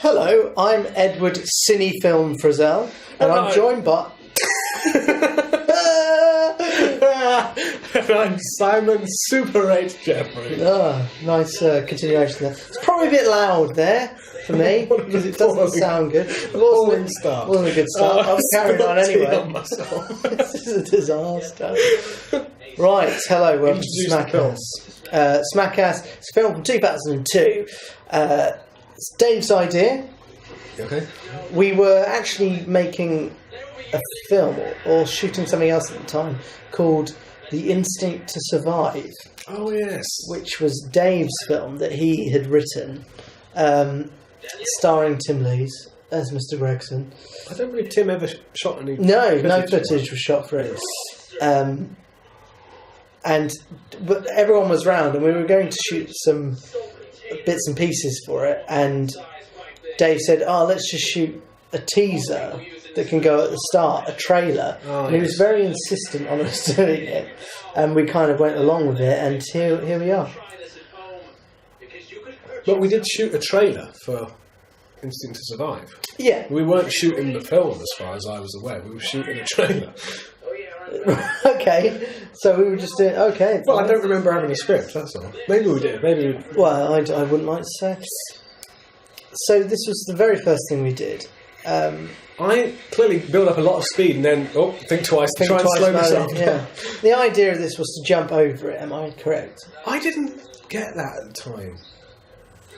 Hello, I'm Edward Cinefilm Frizzell, and Hello. I'm joined by... And I'm Simon Super 8 Jeffrey. Nice continuation there. It's probably a bit loud there for me, because it doesn't sound good. It Appalling start. wasn't a good start. I was carrying on anyway. Myself. This is a disaster. Right, hello, welcome to S.M.A.C.K.A.S.S. S.M.A.C.K.A.S.S. It's a film from 2002. It's Dave's idea. Okay. We were actually making a film or shooting something else at the time called The Instinct to Survive. Oh, yes. Which was Dave's film that he had written, starring Tim Lees as Mr. Gregson. I don't believe Tim ever shot any No footage was shot for it. But everyone was round, and we were going to shoot some bits and pieces for it, and Dave said, let's just shoot a teaser that can go at the start, a trailer. And he was very insistent on us doing it, and we kind of went along with it, and here we are. But we did shoot a trailer for Instinct to Survive. Yeah. We weren't shooting the film as far as I was aware. We were shooting a trailer. Okay, so we were just doing... Okay. Well, I don't remember having a script, that's all. Maybe we did. Well, I wouldn't like to say. So this was the very first thing we did. I clearly build up a lot of speed and then, think twice to try and slow myself down. Yeah. The idea of this was to jump over it, am I correct? I didn't get that at the time.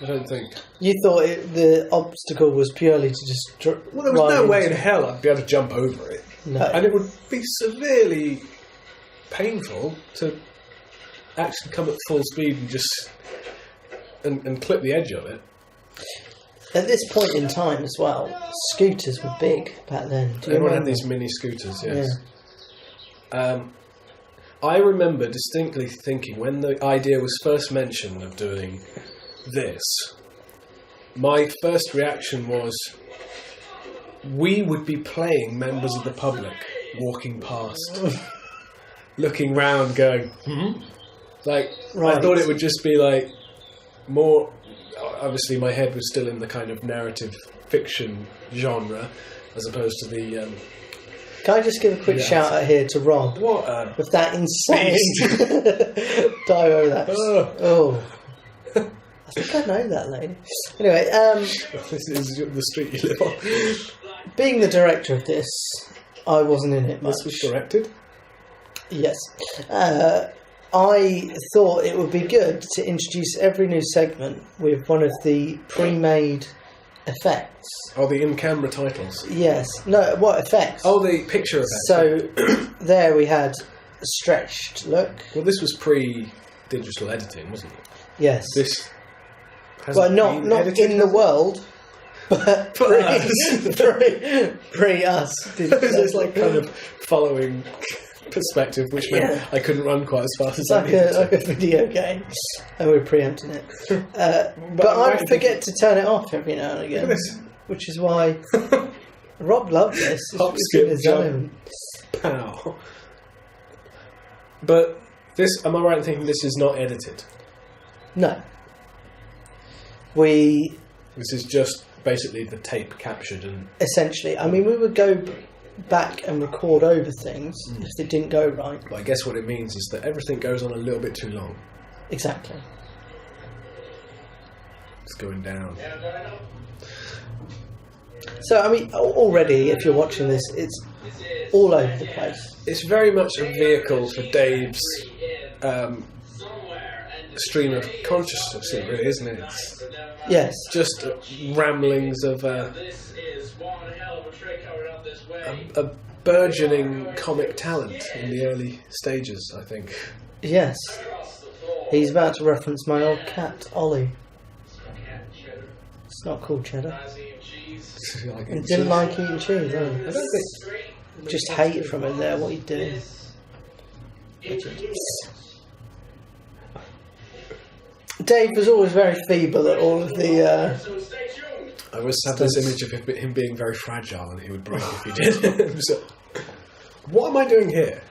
I don't think. You thought the obstacle was purely to just... Well, there was no way in hell I'd be able to jump over it. No. And it would be severely painful to actually come at full speed and just... and clip the edge of it. At this point in time as well, scooters were big back then. Everyone had these mini scooters, yes. Yeah. I remember distinctly thinking, when the idea was first mentioned of doing this, my first reaction was, we would be playing members of the public walking past, looking round, going, Like, right. I thought it would just be like more... Obviously, my head was still in the kind of narrative fiction genre, as opposed to the... Can I just give a quick shout out here to Rob? What? With that insane dive over that. I think I know that lady. Anyway, this is the street you live on. Being the director of this, I wasn't in it much. This was directed? Yes. I thought it would be good to introduce every new segment with one of the pre-made effects. Oh, the in-camera titles? Yes. No, what effects? Oh, the picture effects. So, there we had a stretched look. Well, this was pre-digital editing, wasn't it? Yes. This not in the world, but pre us. It's like kind of following perspective, which meant I couldn't run quite as fast as I needed to. Like a video game, and we're preempting it. But I forget to turn it off every now and again, which is why Rob loved this. Hop, skip, jump, pow. But this, am I right in thinking this is not edited? No. This is just basically the tape captured and... Essentially. I mean, we would go back and record over things if they didn't go right. But I guess what it means is that everything goes on a little bit too long. Exactly. It's going down. So, I mean, already, if you're watching this, it's all over the place. It's very much a vehicle for Dave's stream of consciousness, really, isn't it? Yes. Just ramblings of a burgeoning comic talent in the early stages, I think. Yes. He's about to reference my old cat, Ollie. It's not called Cheddar. He didn't like eating cheese, I don't think. Just hate from him there, what you doing? Dave was always very feeble at all of the... I always have this image of him being very fragile and he would break if he did. So, what am I doing here?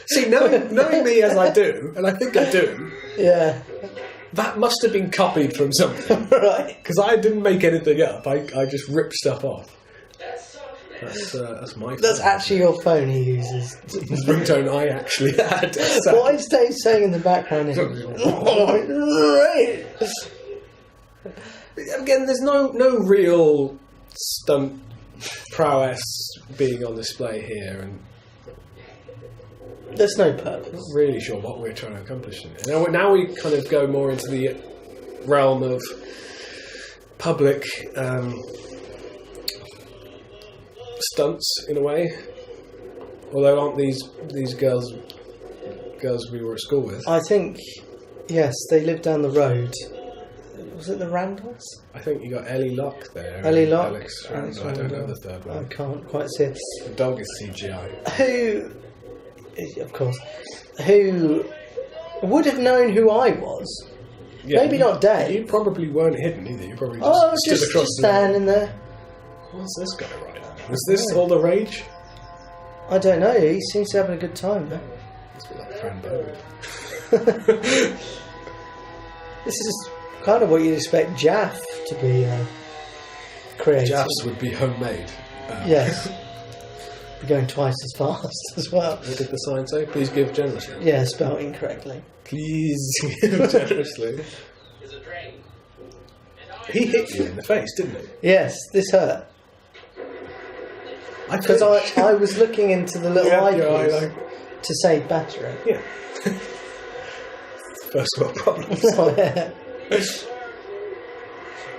See, knowing me as I do, and I think I do, Yeah. that must have been copied from something. Right. Because I didn't make anything up. I just ripped stuff off. That's my phone. That's actually your phone he uses. The ringtone I actually had. What is Dave saying in the background? Again, there's no real stunt prowess being on display here, and there's no purpose. not really sure what we're trying to accomplish in it. Now we kind of go more into the realm of public stunts in a way. Although aren't these girls we were at school with? I think, yes, they live down the road. Was it the Randalls? I think you got Ellie Locke there. Ellie Locke? Alex Randall. I don't know the third I one. can't quite see it. The dog is CGI. Who, of course, who would have known who I was? Yeah, Maybe not Dave. You probably weren't hidden either. You probably just I was stood across just standing there. What's this guy right now? Was this all the rage? I don't know. He seems to be having a good time, though. It's like Fran Bowen. This is kind of what you'd expect Jaff to be creating. Jaffs would be homemade. Yes. Be going twice as fast as well. What did the sign say? Please give generously. Yeah, spelled incorrectly. Please give generously. He hit you in the face, didn't he? Yes, this hurt. Because I was looking into the little icons to save battery. Yeah. First world problems. Oh, yeah.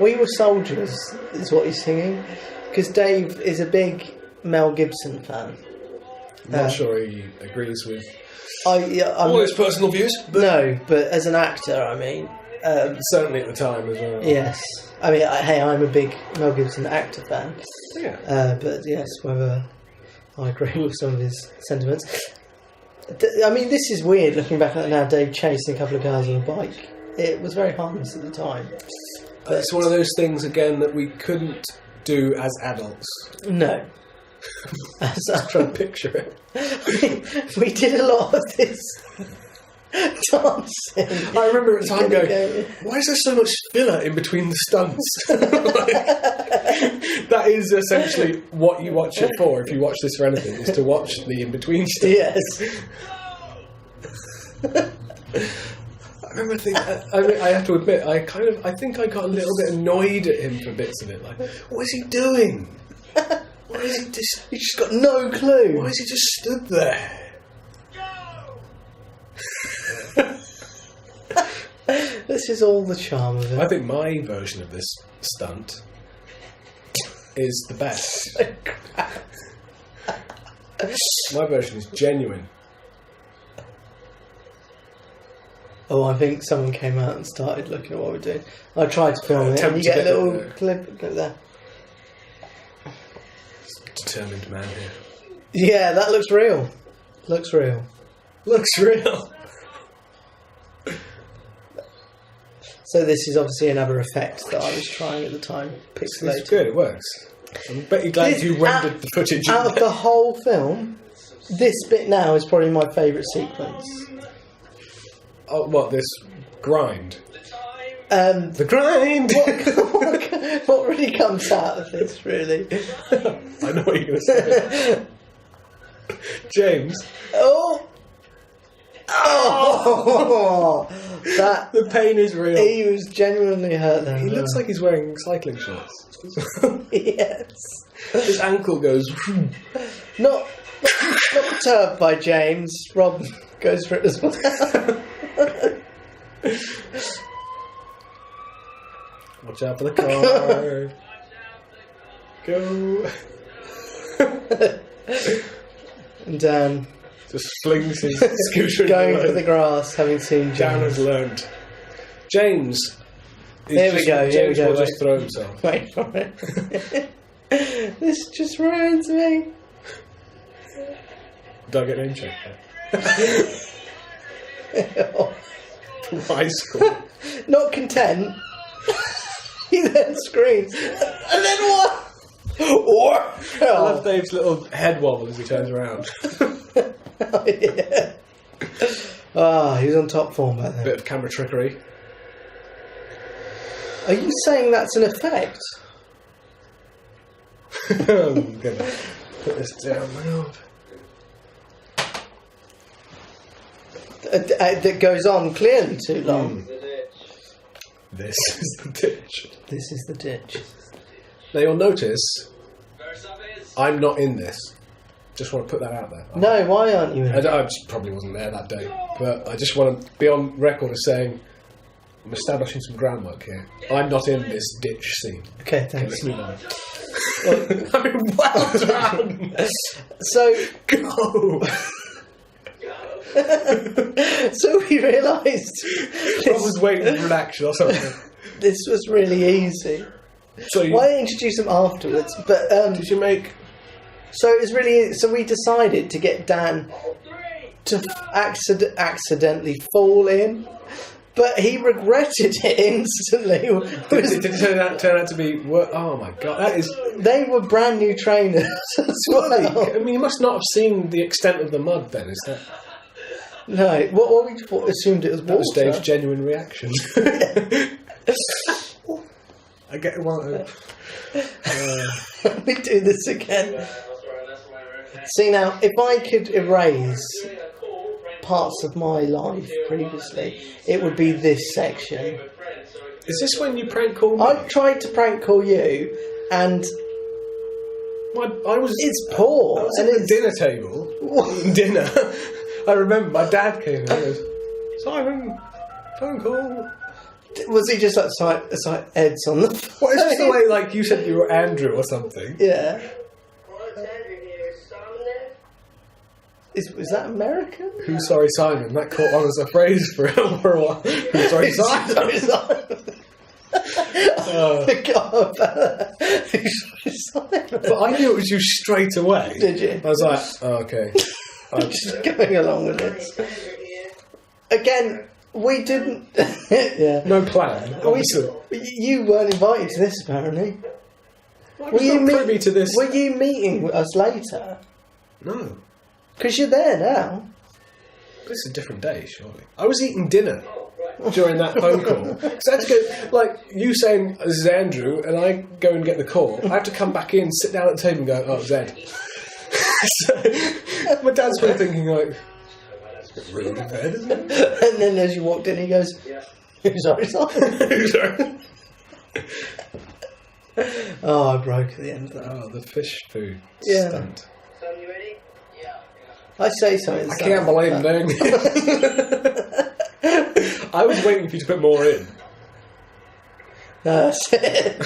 We were soldiers, is what he's singing. Because Dave is a big Mel Gibson fan. Not sure he agrees with all his personal views. But no, but as an actor, I mean. Certainly at the time as well. Yes. I mean, hey, I'm a big Mel Gibson actor fan. Yeah. But yes, whether I agree with some of his sentiments. I mean, this is weird looking back at it now, Dave chasing a couple of cars on a bike. It was very harmless at the time. But it's one of those things, again, that we couldn't do as adults. No. Just trying to picture it. We did a lot of this dancing. I remember at the time going, why is there so much filler in between the stunts? That is essentially what you watch it for, if you watch this for anything, is to watch the in-between stuff. Yes. I remember thinking, I have to admit, I think I got a little bit annoyed at him for bits of it. Like, what is he doing? Why is he just... He's just got no clue. Why is he just stood there? This is all the charm of it. I think my version of this stunt is the best. My version is genuine. Oh, I think someone came out and started looking at what we're doing. I tried to film it, and you get a little clip there. Determined man here. Yeah, that looks real. Looks real. Looks real. So this is obviously another effect that I was trying at the time. Pixelated. It's good, it works. I bet you're glad you rendered the footage. Out of the whole film, this bit now is probably my favourite sequence. Oh, what, this grind? The grind! What really comes out of this, really? I know what you're going to say. James. Oh! That the pain is real. He was genuinely hurt there. He looks like he's wearing cycling shorts. Yes. His ankle goes... Not perturbed by James. Rob goes for it as well. Watch out for the car. Go. And Dan just flings his scooter going for the grass, having seen James. Dan has learned. James. Here we go. James will just throw himself. Wait for it. This just ruins me. Did I get name check From high school. Not content. He then screams. And then what? I love Dave's little head wobble as he turns around. Oh, yeah. He was on top form back then. Bit of camera trickery. Are you saying that's an effect? I'm going to put this down now. That goes on clearly too long. This is the ditch. This is the ditch. Now you'll notice I'm not in this. Just want to put that out there. No, why aren't you in it? I just probably wasn't there that day, but I just want to be on record as saying I'm establishing some groundwork here. I'm not in this ditch scene. Okay, thanks. Okay, let's move on. I mean, well done. So Go. So we realised I was waiting for an action or something. this was really easy. So you, Why introduce them afterwards? But did you make? so it was really. So we decided to get Dan to accidentally fall in, but he regretted it instantly. Did it turn out to be? Oh my god, that is. They were brand new trainers as well. I mean, you must not have seen the extent of the mud. Then is that? No, what we assumed it was water. That was Dave's genuine reaction. I get one. We do this again. See now, if I could erase parts of my life previously, it would be this section. Is this when you prank call me? I tried to prank call you, and I was. it's poor. I was and at the it's dinner table eating dinner. I remember my dad came in and goes, Simon, phone call. Was he just like Ed's on the phone? Well, it's just the way, like, you said you were Andrew or something. Yeah. Is that American? Who's sorry, Simon? That caught on as a phrase for a while. Who's sorry, Simon? Sorry, Simon. I forgot about that. Simon. But I knew it was you straight away. Did you? I was like, oh, okay. I'm just going along with it. Again, we didn't. Yeah. No plan. Obviously. You weren't invited to this, apparently. I was not privy to this. Were you meeting with us later? No. Because you're there now. This is a different day, surely. I was eating dinner during that phone call. Because I had to go, like, you saying, this is Andrew, and I go and get the call. I have to come back in, sit down at the table and go, oh, it's Ed. So, my dad's been thinking, like, it's a bit rude in bed, isn't it? And then as you walked in, he goes, sorry, Simon. Sorry. Oh, I broke at the end of that. Oh, the fish food stunt. I say something. I can't believe I'm doing this. I was waiting for you to put more in. That's it.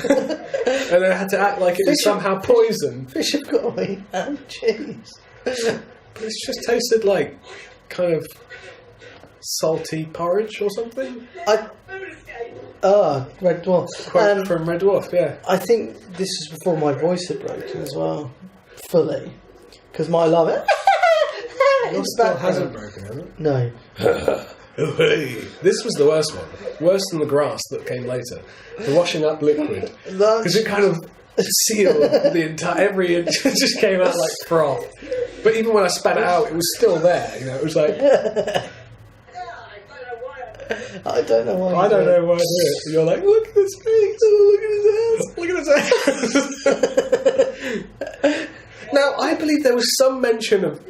And I had to act like it was somehow poison. Fish have got to eat and cheese. But it's just tasted like kind of salty porridge or something. Red Dwarf. Quote from Red Dwarf, yeah. I think this is before my voice had broken as well. Fully. Because my love it. Yours still hasn't broken, has it? No. This was the worst one. Worse than the grass that came later. The washing up liquid. Because it kind of sealed the entire... Every inch. It just came out like froth. But even when I spat it out, it was still there. You know, it was like... I don't know why. I don't know why I do it. You're like, look at his face. Oh, look at his ass. Look at his ass. Now, I believe there was some mention of...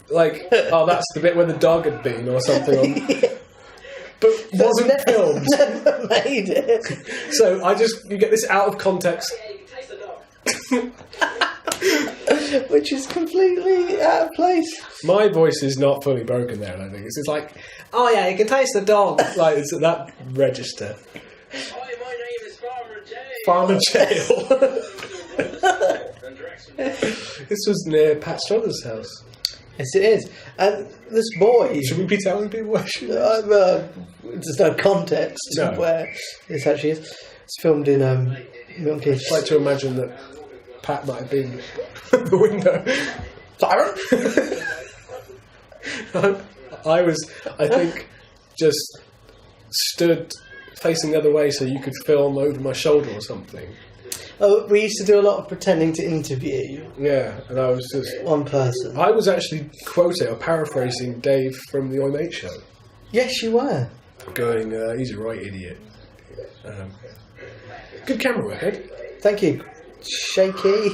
Like, oh, that's the bit where the dog had been or something. But wasn't filmed. Never made it. So you get this out of context. Which is completely out of place. My voice is not fully broken there, I think. It's just like, oh yeah, you can taste the dog. Like, it's at that register. Hi, my name is Farmer Jail. Farmer Jail. This was near Pat Struthers' house. Yes, it is. And this boy... Should we be telling people where she is? There's no context to where this actually is. It's filmed in Milton Keynes. I'd like to imagine that Pat might have been at the window. I was, I think, just stood facing the other way so you could film over my shoulder or something. Oh, we used to do a lot of pretending to interview Yeah, and I was just... one person. I was actually quoting or paraphrasing Dave from the Oi Mate Show. Yes, you were. Going, he's a right idiot. Good camera work, Ed. Thank you. Shaky.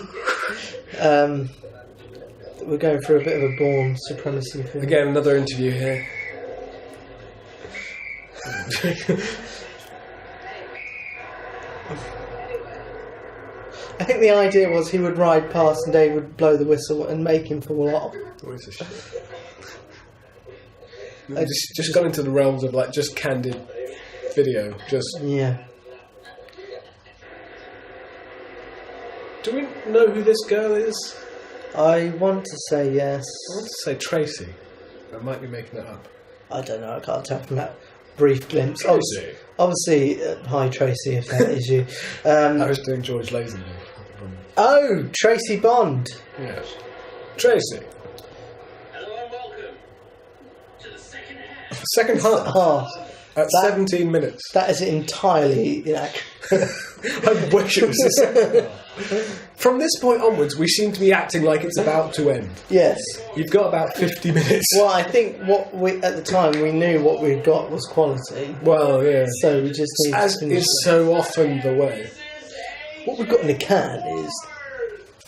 We're going through a bit of a Bourne supremacy thing. Again, another interview here. I think the idea was he would ride past and Dave would blow the whistle and make him fall off. What is this shit? Just got into the realms of like just candid video. Yeah. Do we know who this girl is? I want to say yes. I want to say Tracy. I might be making that up. I don't know. I can't tell from that brief glimpse. Tracy. Obviously, hi Tracy, if that is you. I was doing George Lazenby. Oh, Tracy Bond. Yes. Tracy. Hello and welcome to the second half. Second half. Oh, At 17 minutes. that is entirely inaccurate. I wish it was the second half. From this point onwards, we seem to be acting like it's about to end. Yes. You've got about 50 minutes. Well, I think what we at the time we knew what we'd got was quality. Well, yeah. So we just need As to finish is it. so often the way. What we've got in the can is...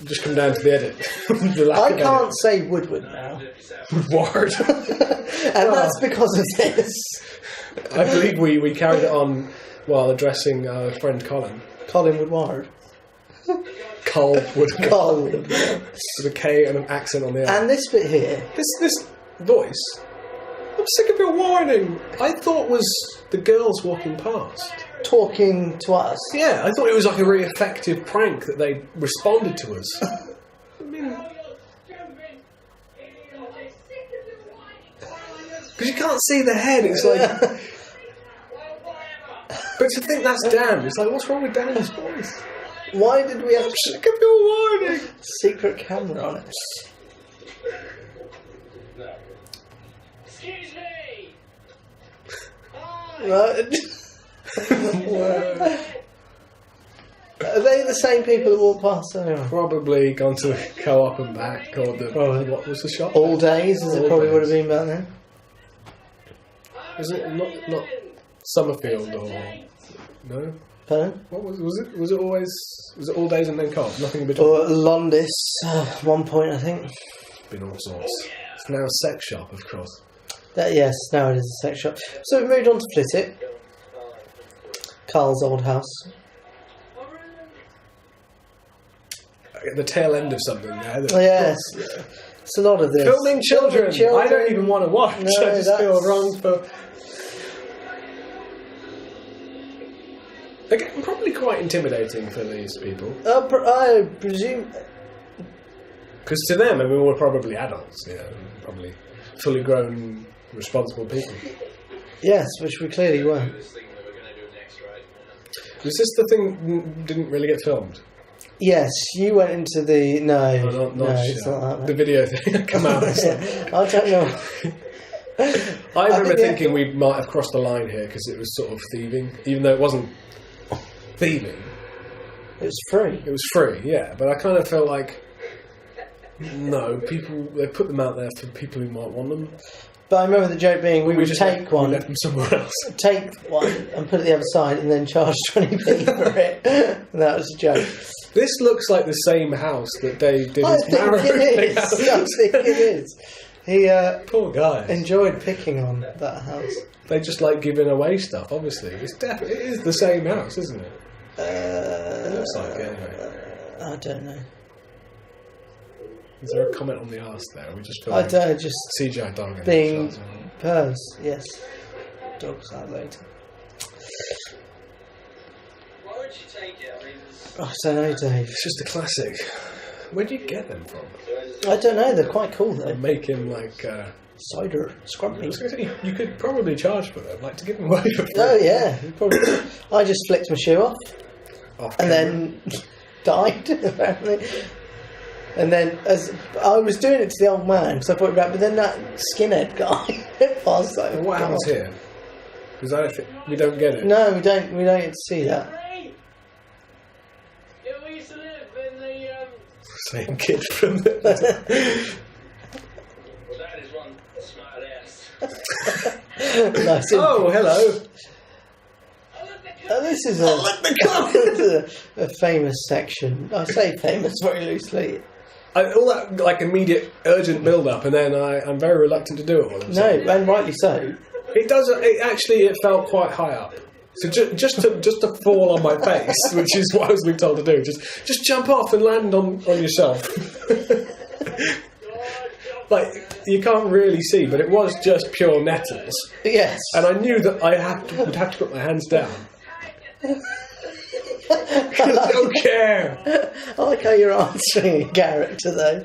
Just come down to the edit. The lack I of can't edit. say Woodward now. Word. And that's because of this. I believe we carried it on while addressing our friend Colin. Colin Woodward. Cole Woodward. Colin Woodward. With a K and an accent on the end. And this bit here. This voice, I'm sick of your whining. I thought was the girls walking past. Talking to us. Yeah, I thought it was like a really effective prank that they responded to us. I mean, because you can't see the head. It's like, but to think that's Dan, it's like, what's wrong with Dan's voice? Why did we have I'm sick of your whining. secret camera on it? Excuse me. Right. Are they the same people that walk past anyway? Probably gone to the co-op and back, or the what was the shop? All days, as it All probably Days. would have been back then. Is it not Summerfield or no? Pardon? What was it always all days and then co-op? Nothing in between. Or Londis, one point I think. Been all sorts. It's now a sex shop, of course. Yes, now it is a sex shop. So we moved on to Flitwick. Carl's old house. At the tail end of something there. Oh, yes. It's a lot of this. Filming children. I don't even want to watch. No, I just feel that's- wrong for. Again, probably quite intimidating for these people. I presume... Because to them, I mean, we're probably adults, probably fully grown, responsible people. Yes, which we clearly were. Was this the thing that didn't really get filmed? Yes, you went into the... No, Oh, no, it's not that. The video thing come out. It's like, I don't know. I remember think thinking we might have crossed the line here because it was sort of thieving, even though it wasn't thieving. It was free. It was free, yeah, but I kind of felt like, no, they put them out there for people who might want them. But I remember the joke being we would just take one, we left them somewhere else. take one and put it the other side and then charge 20p for it. And that was a joke. This looks like the same house that Dave did I his think marrow it is. I think it is. He Poor guy. enjoyed picking on that house. They just like giving away stuff, obviously. It is the same house, isn't it? It looks like it, anyway. I don't know. Is there a comment on the arse there? We just I don't just CGI dog in being the shots. purrs. Yes, dogs out later. Why would you take it? I mean, I don't know, Dave. It's just a classic. Where do you get them from? I don't know. They're quite cool though. Making like Cider, I scrumpy. was going to say, you could probably charge for them, like to give them away for free. Oh yeah, you probably. I just flicked my shoe off Off and camera. then died apparently. And then as I was doing it to the old man because I thought about, but then that skinhead guy passed over. What happens here? Because I don't think we don't get it. No, we don't get to see that. Here we Same kid from the... Well, that is one smart ass. Nice. Oh, hello. This is a famous section. I say famous very loosely. All that like immediate, urgent build-up, and then I'm very reluctant to do it all. of a No, sudden. and rightly so. It does. It felt quite high up. So just to fall on my face, which is what I was being told to do. Just jump off and land on yourself. Like you can't really see, but it was just pure nettles. Yes. And I knew that I would have to put my hands down. I don't care. I like how you're answering a character though.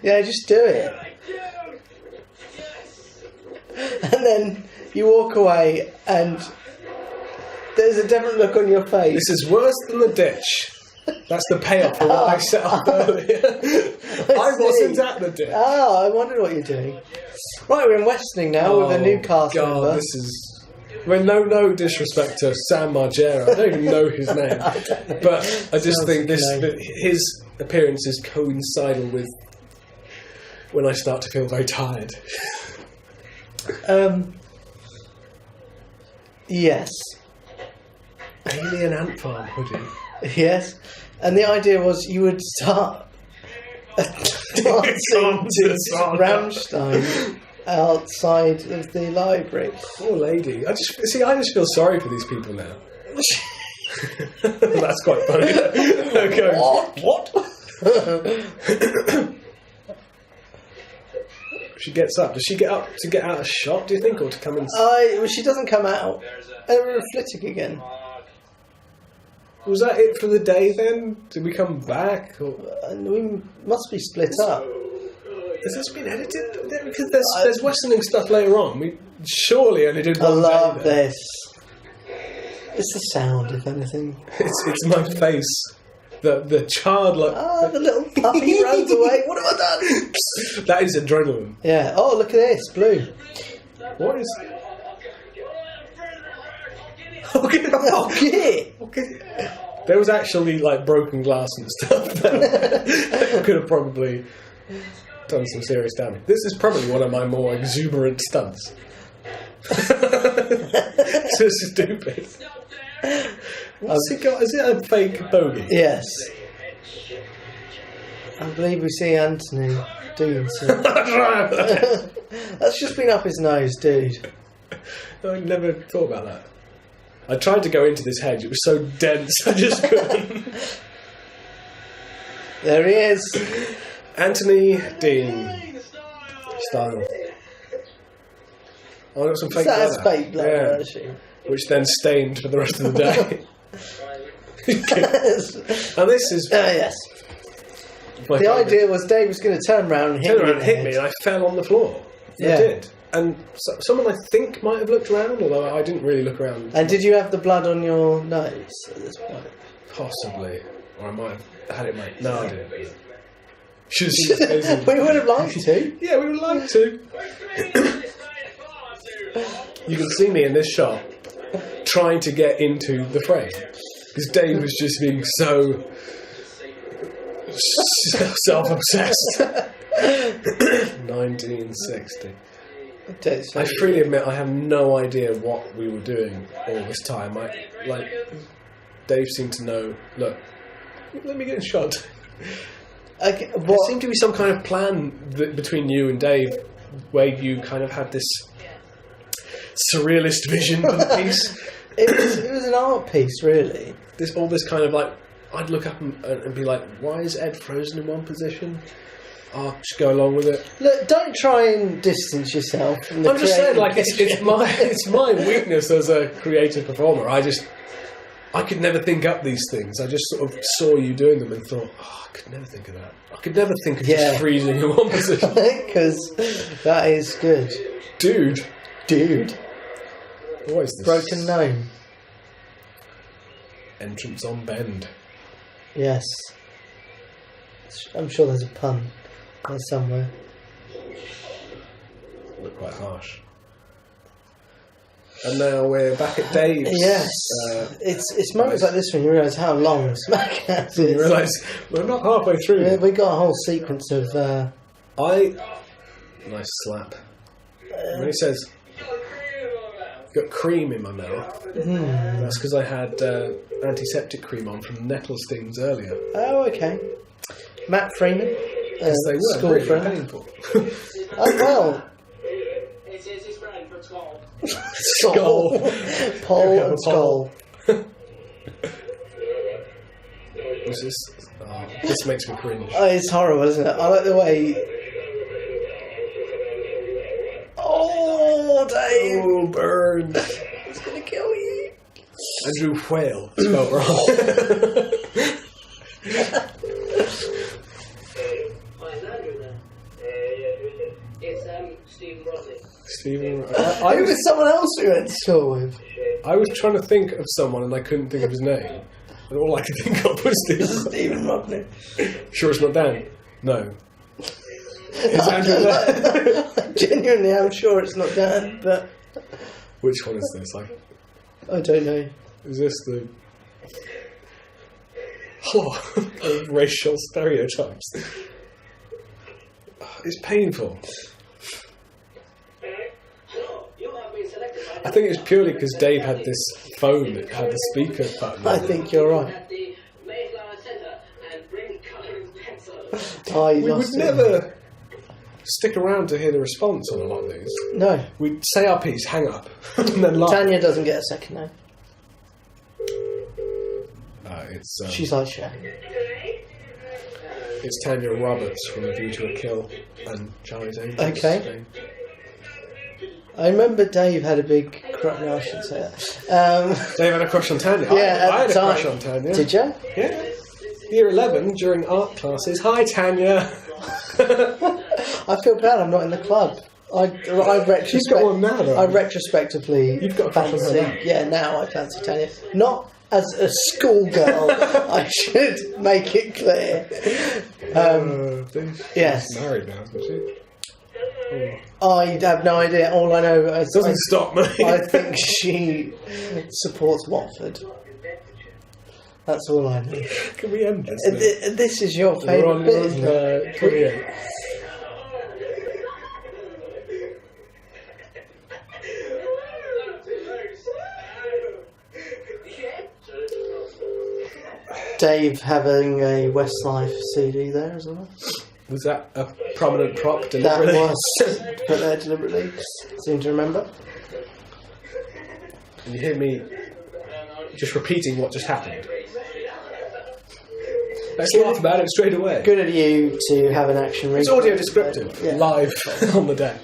Yeah, just do it. And then you walk away and there's a different look on your face. This is worse than the ditch. That's the payoff for what I set up earlier. I wasn't at the ditch. Oh, I wondered what you're doing. Right, we're in Westing now with a new cast member. God, this is... Well, no disrespect to Sam Margera. I don't even know his name. But I just think his appearance is coincidental with when I start to feel very tired. Yes. Alien ant farm hoodie. Yes. And the idea was you would start dancing to Rammstein outside of the library. Poor lady. I just feel sorry for these people now. That's quite funny. Okay. What? She gets up. Does she get up to get out of shot, do you think, or to come in? Well, she doesn't come out. And we're flitting again. Was that it for the day then? Did we come back? Or? And we must be split up. Has this been edited? Because there's Westerning stuff later on. We surely only did I one love day then. this. It's the sound, if anything. It's my face. The childlike... Oh, the little puppy runs away. What have I done? That is adrenaline. Yeah. Oh, look at this. Blue. What is... Okay. There was actually like broken glass and stuff that could have probably done some serious damage. This is probably one of my more exuberant stunts. So stupid. What's it got? Is it a fake bogey? Yes. I believe we see Anthony doing something. That's just been up his nose, dude. I never thought about that. I tried to go into this hedge. It was so dense, I just couldn't. There he is. Anthony Dean style. Oh, I got some fake That's blood. fake blood, actually. Which then stained for the rest of the day. And this is... yes. The idea was Dave was going to turn around and hit me, and I fell on the floor. Yeah. I did. And someone I think might have looked around, although I didn't really look around. And did you have the blood on your nose at this point? Possibly. Or I might have had it, mate. No, I didn't. Should have seen the face. We would have liked to. Yeah, we would like to. You can see me in this shot trying to get into the frame. Because Dave was just being so self-obsessed. 1960. I freely admit I have no idea what we were doing all this time. Dave seemed to know. Look, let me get in shot. Okay, there seemed to be some kind of plan between you and Dave, where you kind of had this surrealist vision of the piece. It was an art piece, really. All this kind of like, I'd look up and be like, why is Ed frozen in one position? I'll just go along with it. Look, don't try and distance yourself from the I'm just saying, like, it's my weakness as a creative performer. I could never think up these things. I just sort of saw you doing them and thought, I could never think of that. I could never think of just freezing in one position. Because that is good. Dude. What is this? Broken gnome. Entrance on bend. Yes. I'm sure there's a pun there somewhere. Look quite harsh. And now we're back at Dave's. Yes. It's moments like this when you realise how long S.M.A.C.K.A.S.S is. You realise we're not halfway through. We got a whole sequence of... Nice slap. When he says, got cream in my mouth, that's because I had antiseptic cream on from nettle stings earlier. Oh, okay. Matt Freeman, Yes, they were school really friend. painful. Oh, well. It's his friend from school. Skull. Paul and Skull. This makes me cringe. Oh, it's horrible, isn't it? I like the way... Oh, Dave! Oh, burns. It's going to kill you. Andrew Whale. Spelled wrong. Hi, is Andrew there? It's Stephen Rodney. Stephen. Who was someone else we went to school with? I was trying to think of someone and I couldn't think of his name. And all I could think of was Stephen. Stephen Rodney. Sure it's not Dan? No. Is Andrew there? Genuinely, I'm sure it's not Dan, but... Which one is this? I don't know. Is this the... racial stereotypes? It's painful. I think it's purely because Dave had this phone that had the speaker button. I think you're right. At the Mayflower Centre and bring colouring pencils. Oh, you We would lost it. never stick around to hear the response on a lot of these. No. We'd say our piece, hang up, and then laugh. Tanya doesn't get a second name. She's like Shay. It's Tanya Roberts from A View to a Kill and Charlie's Angels. Okay. I remember Dave had a big crush. No, I shouldn't say that. Dave had a crush on Tanya. Yeah, I had a at the crush time. on Tanya. Did you? Yeah. Year 11 during art classes. Hi, Tanya. I feel bad I'm not in the club. She's got one now, though. I retrospectively You've got a crush on her fancy. now. Yeah, now I fancy Tanya. Not as a schoolgirl. I should make it clear. Yes. She's married now, isn't she? I have no idea. All I know is Doesn't stop me. I think she supports Watford. That's all I know. Can we end this? now? This is your We're favourite on bit, isn't it? 28. Dave having a Westlife CD there as well. Was that a prominent prop That deliberately? was put there deliberately. Seem to remember. And you hear me just repeating what just happened. Let's laugh about it straight away. Good of you to have an action It's replay. audio descriptive, Yeah. live on the day.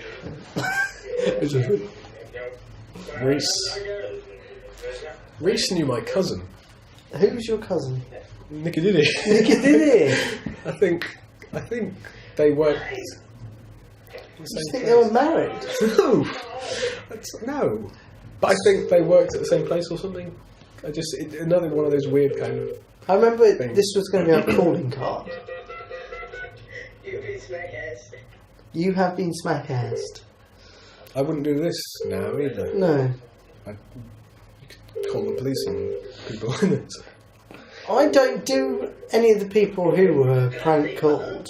Reese knew my cousin, Who's your cousin? Nicky Diddy. Nicky Diddy. I think they worked. You think they were married? No, but I think they worked at the same place or something. Another one of those weird kind of. I remember Thing. this was going to be our calling card. You have been Smack-assed. I wouldn't do this now either. No. You could call the police on people in it. I don't do any of the people who were prank called.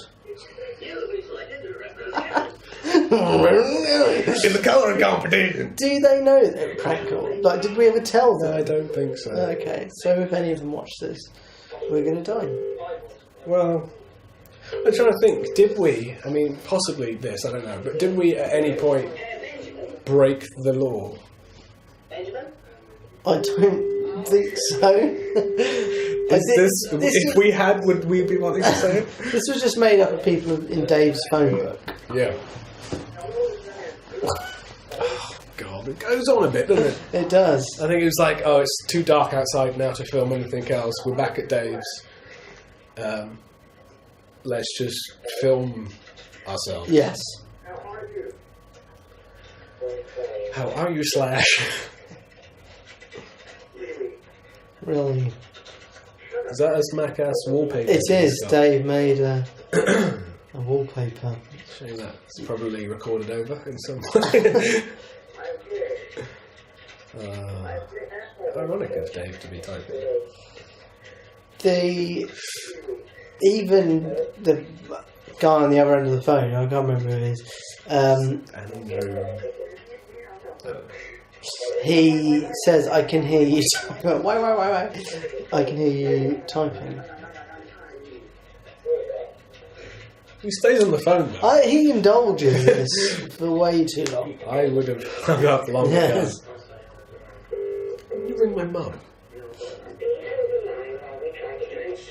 In the colouring competition. Do they know they were prank called? Like, did we ever tell them? I don't think so. Okay, so if any of them watch this, we're going to die. Well, I'm trying to think. Did we? I mean, possibly this. I don't know. But did we at any point break the law? I don't think so. If we had, would we be wanting to say it? This was just made up of people in Dave's phone book. Yeah. Oh, God, it goes on a bit, doesn't it? It does. I think it was like, oh, it's too dark outside now to film anything else. We're back at Dave's. Let's just film ourselves. Yes. How are you, Slash? Really. Is that a S.M.A.C.K.A.S.S wallpaper? It is. Dave made a wallpaper. Shame that's probably recorded over in some way. Ironic of Dave to be typing. Even the guy on the other end of the phone, I can't remember who it is. Andrew. He says, "I can hear you." Why? I can hear you typing. He stays on the phone though. He indulges in this for way too long. I would have hung up long ago. Yes. You ring my mum.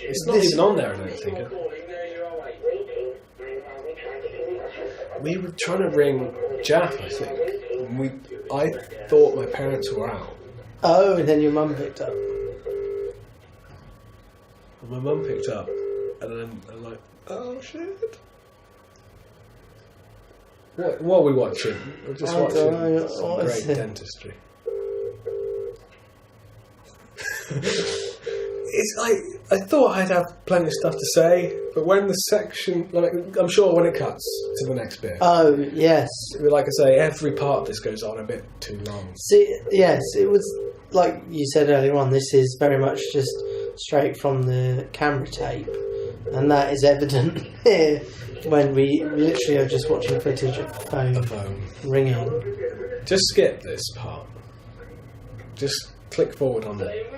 It's not even on there, I don't think. We were trying to ring Jaff, I think. I thought my parents were out. Oh, and then your mum picked up. And my mum picked up, and then I'm like, oh shit. What are we watching? We're just watching some great dentistry. It's like, I thought I'd have plenty of stuff to say, but when the section, like, I'm sure when it cuts to the next bit. Oh, yes. Like I say, every part of this goes on a bit too long. See, yes, it was, like you said earlier on, this is very much just straight from the camera tape, and that is evident here when we literally are just watching footage of the phone ringing. Just skip this part. Just click forward on it.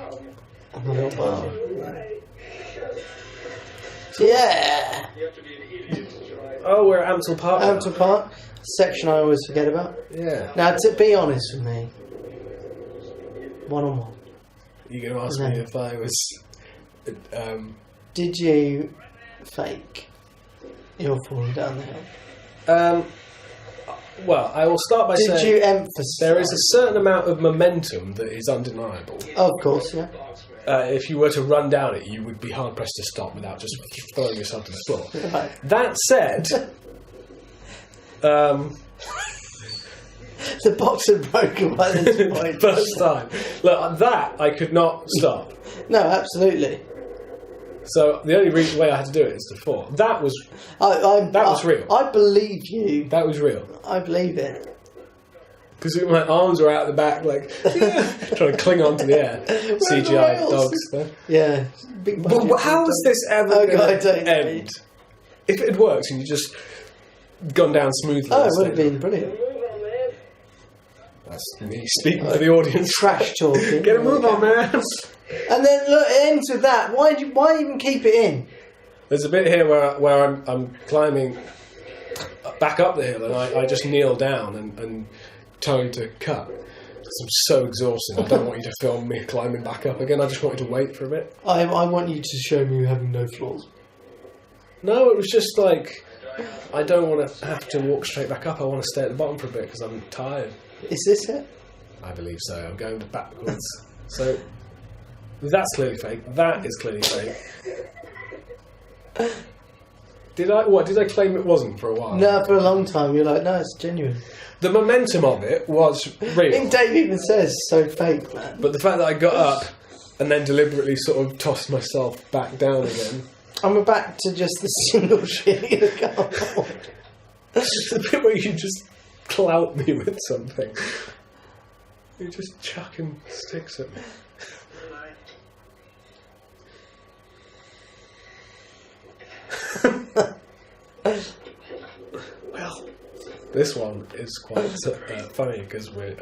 Yeah! Oh, we're at Amstel Park. Amstel Park, section I always forget about. Yeah. Now, to be honest with me, one-on-one. You're going to ask me if I was... Did you fake your falling down the hill? Well, I will start by saying... Did you emphasise... There is a certain amount of momentum that is undeniable. Of course, yeah. If you were to run down it, you would be hard-pressed to stop without just throwing yourself to the floor. Right. That said... the box had broken by this point. First time. Look, that I could not stop. No, absolutely. So the only way I had to do it is to fall. That was real. I believe you. That was real. I believe it. Because my arms were out the back, like, trying to cling on to the air. CGI dogs. There. Yeah. But how is this ever going to end? If it had worked and you just gone down smoothly. Oh, it would have been brilliant. That's me speaking to the audience. Trash talking. Get a move on, man. And then look, it ends with that. Why even keep it in? There's a bit here where I'm climbing back up the hill, and I just kneel down and trying to cut. Because I'm so exhausted. I don't want you to film me climbing back up again. I just want you to wait for a bit. I want you to show me you having no flaws. No, it was just like, I don't want to have to walk straight back up. I want to stay at the bottom for a bit because I'm tired. Is this it? I believe so. I'm going backwards. So that's clearly fake. That is clearly fake. Did I claim it wasn't for a while? No, for a long time. You're like, no, it's genuine. The momentum of it was real. I think Dave even says so fake, man. But the fact that I got up and then deliberately sort of tossed myself back down again. I'm back to just the single shit you can't hold. It's the bit where you just clout me with something. You're just chucking sticks at me. Well, this one is quite funny because we're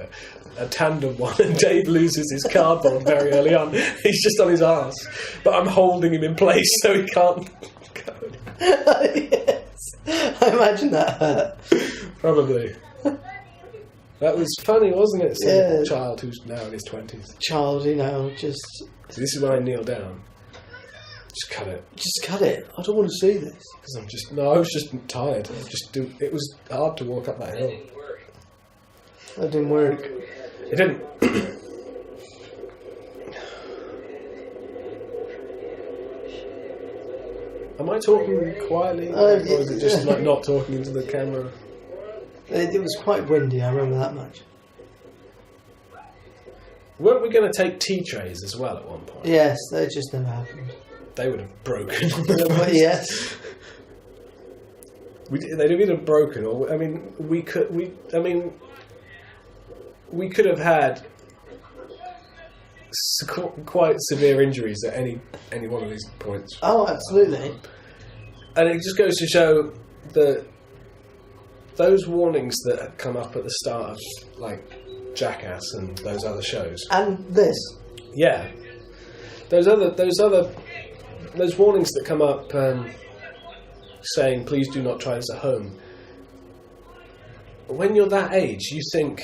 a tandem one, and Dave loses his cardboard very early on. He's just on his arse, but I'm holding him in place so he can't go. Yes, I imagine that hurt. Probably. That was funny, wasn't it? Seeing Yeah. a child who's now in his 20s. Child, you know, just... So this is when I kneel down. Just cut it. Just cut it. I don't want to see this. Because I was just tired. It was hard to walk up that hill. That didn't work. It didn't. Am I talking quietly? Or is it just like not talking into the camera? It was quite windy, I remember that much. Weren't we going to take tea trays as well at one point? Yes, that just never happened. They would have broken. Yes. They'd have either broken or... we could have had quite severe injuries at any one of these points. Oh, absolutely. And it just goes to show that those warnings that come up at the start of like Jackass and those other shows, And this. yeah, those warnings that come up saying please do not try this at home. When you're that age, you think,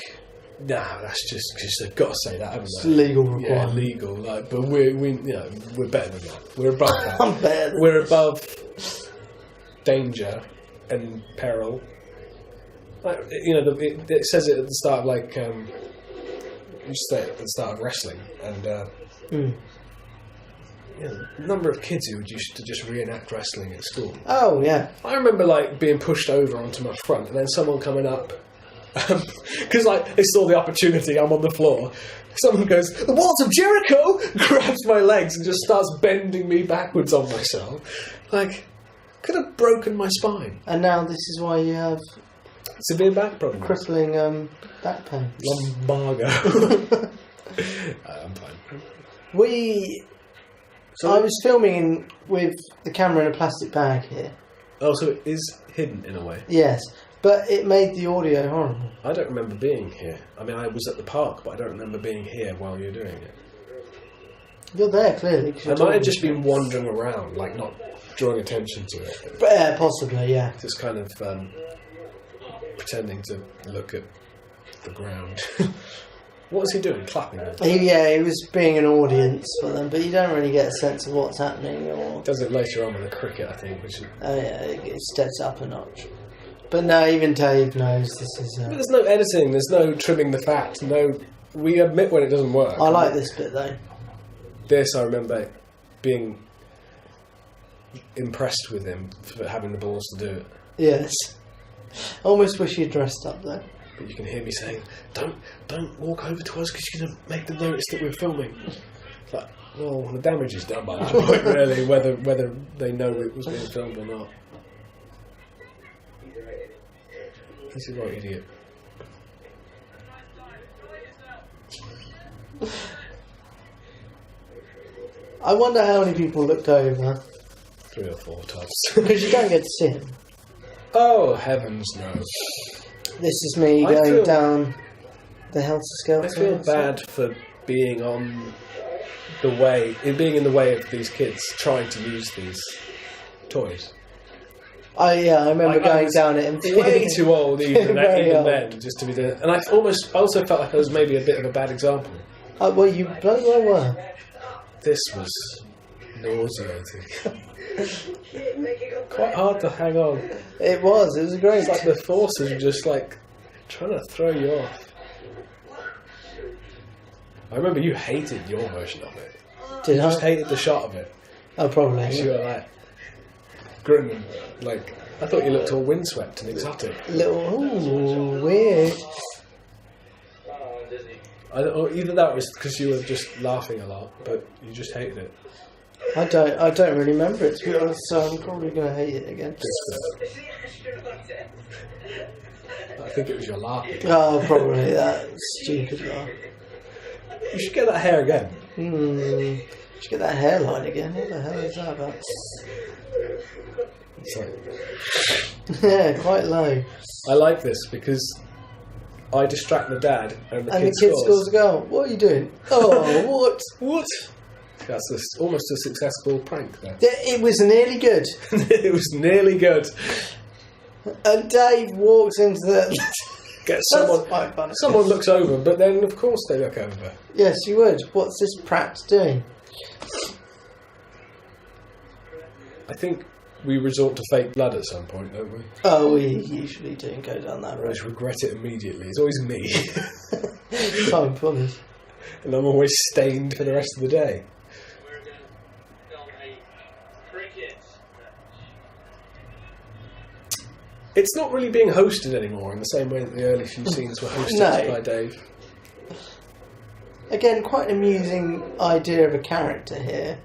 nah, that's just because they've got to say that, haven't It's they? legal Yeah, requirement. legal. Like, but we're better than that. We're above that. I'm better than We're above danger and peril. Like, it says it at the start of you say it at the start of wrestling, and the number of kids who used to just reenact wrestling at school. Oh, yeah. I remember being pushed over onto my front, and then someone coming up because they saw the opportunity. I'm on the floor. Someone goes, "The walls of Jericho!" grabs my legs and just starts bending me backwards on myself. Could have broken my spine. And now this is why you have Severe back problems. crippling back pain. Lumbago. I'm fine. I was filming with the camera in a plastic bag here. Oh, so it is hidden in a way. Yes, but it made the audio horrible. I don't remember being here. I mean, I was at the park, but I don't remember being here while you were doing it. You're there, clearly. 'Cause I you're might have talking. just been wandering around, not drawing attention to it. Possibly, yeah. Just kind of pretending to look at the ground. What was he doing? Clapping them? He was being an audience for them, but you don't really get a sense of what's happening. Or Does it later on with the cricket, I think. Which is... it steps up a notch. But no, even Dave knows this is... But there's no editing, there's no trimming the fat. We admit when it doesn't work. I like this bit, though. This, I remember being impressed with him for having the balls to do it. Yes. I almost wish he'd dressed up, though. But you can hear me saying, don't walk over to us because you're going to make them notice that we're filming. It's like, well, the damage is done by that point, really, whether they know it was being filmed or not. He's a right idiot. I wonder how many people looked over. 3 or 4 times. Because you don't get to see him. Oh, heavens no. This is me I going feel- down the Helter Skelter. I feel bad for being being in the way of these kids trying to use these toys. I remember I going was down it and way too old even Very old. then just to be doing it. And I also felt like I was maybe a bit of a bad example. Well, you bloody well were. This was nauseating. Quite hard to hang on. It was great. It's like the forces were just trying to throw you off. I remember you hated your version of it. Did You I? just hated the shot of it. Oh, probably. You were grim. I thought you looked all windswept and exotic. Ooh, weird. Either that was because you were just laughing a lot, but you just hated it. I don't really remember it, to be honest, so I'm probably going to hate it again. I think it was your laugh. Oh, probably that stupid laugh. You should get that hair again. Should get that hairline again. What the hell is that about? It's like, Yeah, quite low. I like this because I distract the dad and the And kid the kid scores. scores a goal. What are you doing? Oh, what? What? That's almost a successful prank there. It was nearly good. It was nearly good. And Dave walks into the... Get That's quite funny. someone looks over, but then of course they look over. Yes, you would. What's this prat doing? I think we resort to fake blood at some point, don't we? Oh, we usually do go down that I road. always regret it immediately. It's always me. Time promise. And I'm always stained for the rest of the day. We're going to film a cricket match. It's not really being hosted anymore in the same way that the early few scenes were hosted No. by Dave. Again, quite an amusing idea of a character here.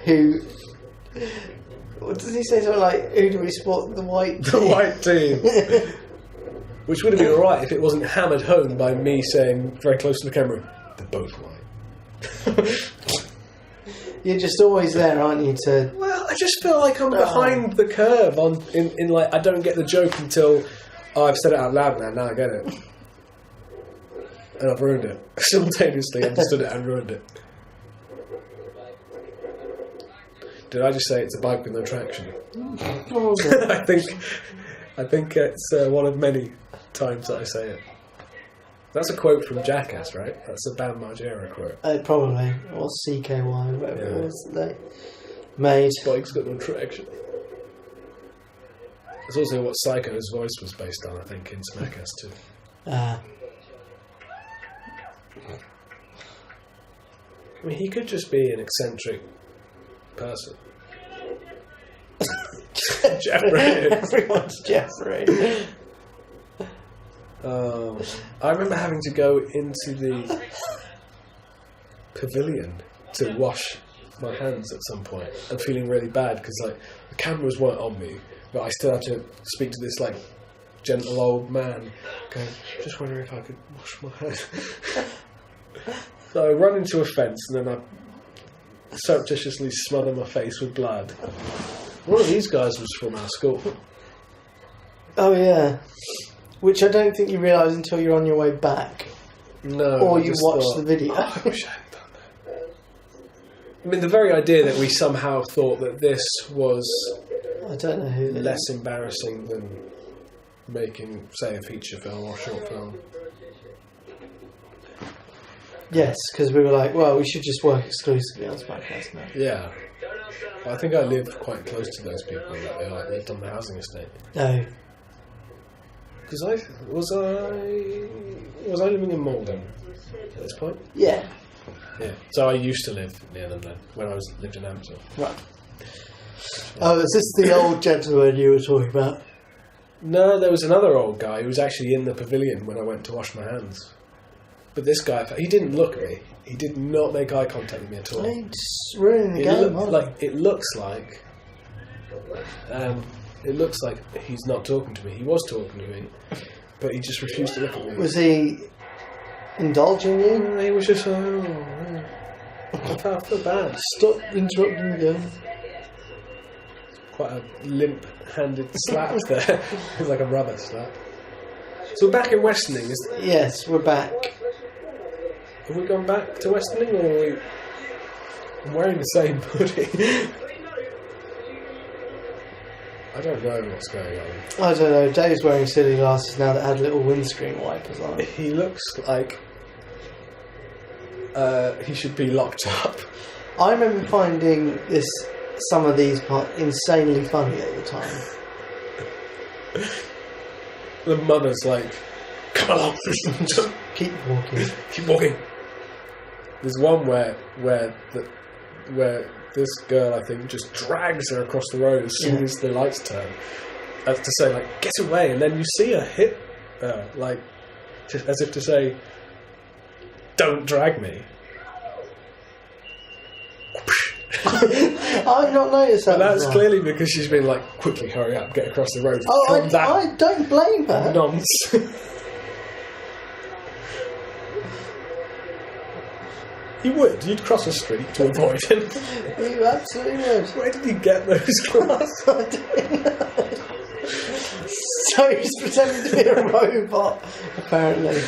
Who... What does he say? Something like, who do we support? The white The white team. Which would have been alright if it wasn't hammered home by me saying very close to the camera, They're both white. You're just always there, aren't you? To Well, I just feel like I'm behind the curve in like I don't get the joke until I've said it out loud now I get it. And I've ruined it. Simultaneously understood it and ruined it. Did I just say it's a bike with no traction? I think it's one of many times that I say it. That's a quote from Jackass, right? That's a Bam Margera quote. probably, or C.K.A.S.S, whatever it Yeah. was they made. Bike's got no traction. It's also what Psycho's voice was based on, I think, in S.M.A.C.K.A.S.S too. I mean, he could just be an eccentric person. Jeffrey. Everyone's Jeffrey. I remember having to go into the pavilion to wash my hands at some point and feeling really bad because like the cameras weren't on me, but I still had to speak to this like gentle old man going, just wondering if I could wash my hands. So I run into a fence and then I surreptitiously smother my face with blood. One of these guys was from our school. Oh yeah, which I don't think you realise until you're on your way back, No, or I you just watch thought, the video. "Oh, I wish I hadn't done that." I mean, the very idea that we somehow thought that this was I don't know who. less embarrassing than making, say, a feature film or short film. Yes, because we were like, well, we should just work exclusively on S.M.A.C.K.A.S.S now. Yeah. I think I live quite close to those people that they like lived on the housing estate. No. Because was I living in Malden at this point? Yeah. Yeah. So I used to live near them then when I lived in Amstel. Right. Oh, is this the old gentleman you were talking about? No, there was another old guy who was actually in the pavilion when I went to wash my hands. But this guy, he didn't look at me. He did not make eye contact with me at all. It's ruining the game, It looks like he's not talking to me. He was talking to me, but he just refused to look at me. Was he indulging you? He was just I feel bad. Stop interrupting me. Quite a limp-handed slap there. It was like a rubber slap. So we're back in Westerning. Yes, we're back. Have we gone back to Westerning, or are we... I'm wearing the same hoodie. I don't know what's going on. I don't know. Dave's wearing silly glasses now that had little windscreen wipers on. He looks like he should be locked up. I remember finding some of these parts insanely funny at the time. The mother's like, come along, Keep walking. keep walking. There's one where this girl, I think, just drags her across the road as soon as the lights turn, as to say, like, get away, and then you see her hit her, like, just as if to say, don't drag me. I've not noticed that. But that's before. clearly because she's been like, quickly hurry up, get across the road. Oh, from that I don't blame her. nonce. You would. You'd cross a street to avoid him. You absolutely would. Where did he get those glasses? I don't know. So he's pretending to be a robot, apparently.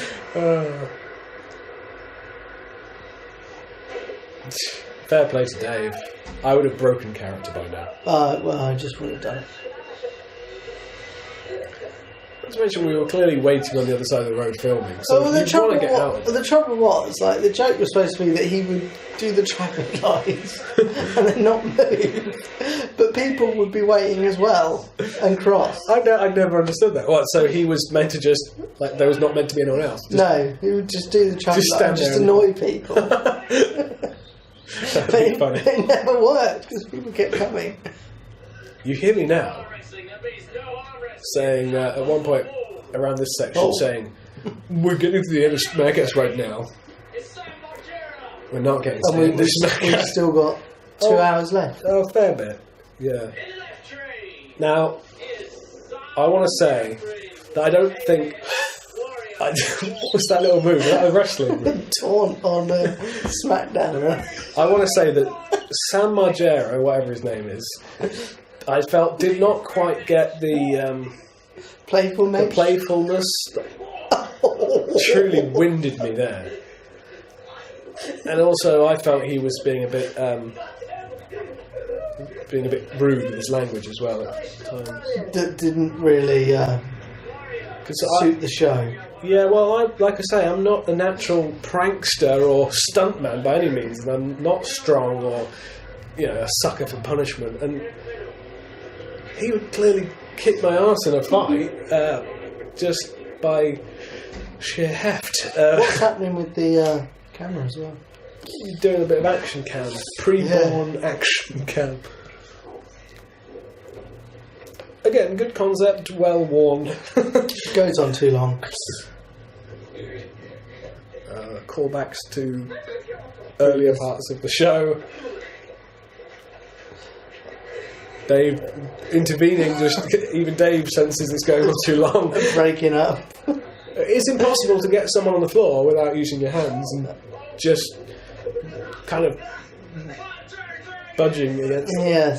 Fair play to Dave. I would have broken character by now. Well, I just would have done it. Not to mention we were clearly waiting on the other side of the road filming, so well, you want to get out. the trouble was, like, the joke was supposed to be that he would do the traffic lights and then not move, but people would be waiting as well and cross. I never understood that. What? So he was meant to just like there was not meant to be anyone else. No, he would just do the traffic Just light and stand just there annoy people. That'd But be funny. it never worked because people kept coming. You hear me now saying at one point around this section saying we're getting to the end of S.M.A.C.K.A.S.S right now. We're not getting to the end of We've S.M.A.C.K.A.S.S. still got 2 hours left. Oh, a fair bit. Yeah. Now, I want to say that I don't think What was that little move? That was wrestling. Taunt on SmackDown. Right? I want to say that Sam Margera, whatever his name is, I felt did not quite get the playfulness. Truly winded me there. And also, I felt he was being a bit rude with his language as well at times. That didn't really suit the show. Yeah, well, like I say, I'm not a natural prankster or stuntman by any means, and I'm not strong or, a sucker for punishment. And he would clearly kick my ass in a fight just by sheer heft. What's happening with the camera as well? You're doing a bit of action cam, pre-born action cam. Again, good concept, well worn. Goes on too long. Callbacks to earlier parts of the show. Dave intervening, even Dave senses it's going on too long. Breaking up. It's impossible to get someone on the floor without using your hands and just kind of budging against. Yes.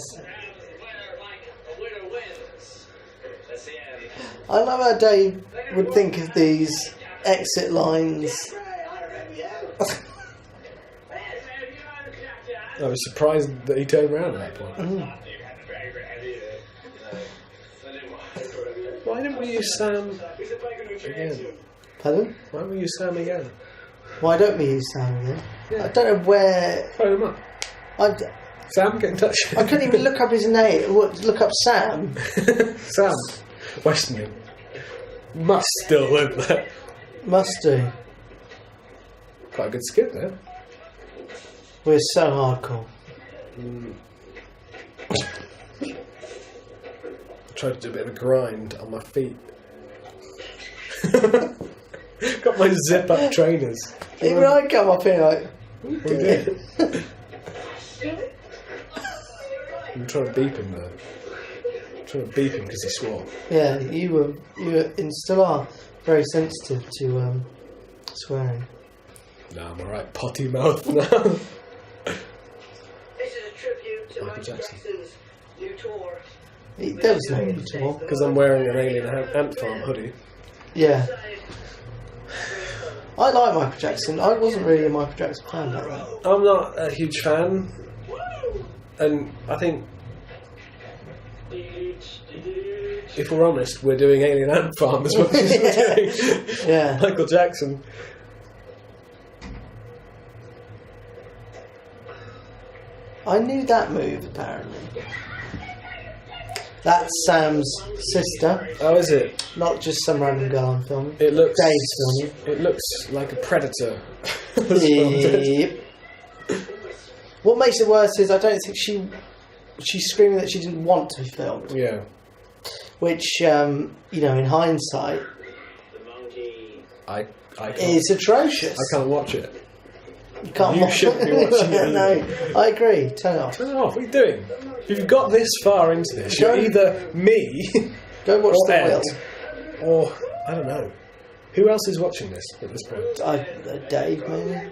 I love how Dave would think of these exit lines. I was surprised that he turned around at that point. Mm. Why didn't we use Sam again? Pardon? Why don't we use Sam again? Why don't we use Sam again? Yeah. I don't know where... Phone him up. Sam, get in touch. I couldn't even look up his name. Look up Sam. Sam. Weston. Must still live there. Must do. Quite a good skip there. We're so hardcore. I tried to do a bit of a grind on my feet. Got my zip-up trainers. Even I come up here like... What are you doing? I'm trying to beep him though. I'm trying to beep him because he swore. Yeah, you and still are very sensitive to swearing. No, I'm alright. Potty mouth now. This is a tribute to Michael Jackson. Jackson's new tour. There was no need to walk. Because I'm wearing an Alien Ant Farm hoodie. Yeah. I like Michael Jackson. I wasn't really a Michael Jackson fan back then. I'm not a huge fan. And I think, if we're honest, we're doing Alien Ant Farm as much as we're doing Yeah. Michael Jackson. I knew that move, apparently. That's Sam's sister, Oh, is it? not just some random girl on film. It looks. Dave's It looks like a predator. filming. Yep. What makes it worse is I don't think she's screaming that she didn't want to be filmed. Yeah. Which, in hindsight, I can't, is atrocious. I can't watch it. You can't You watch shouldn't be watching it No, I agree. Turn it off. Turn it off. What are you doing? If you've got this far into this, Go- you're either me Go watch or The Ed, Will. or I don't know. Who else is watching this at this point? Dave, maybe.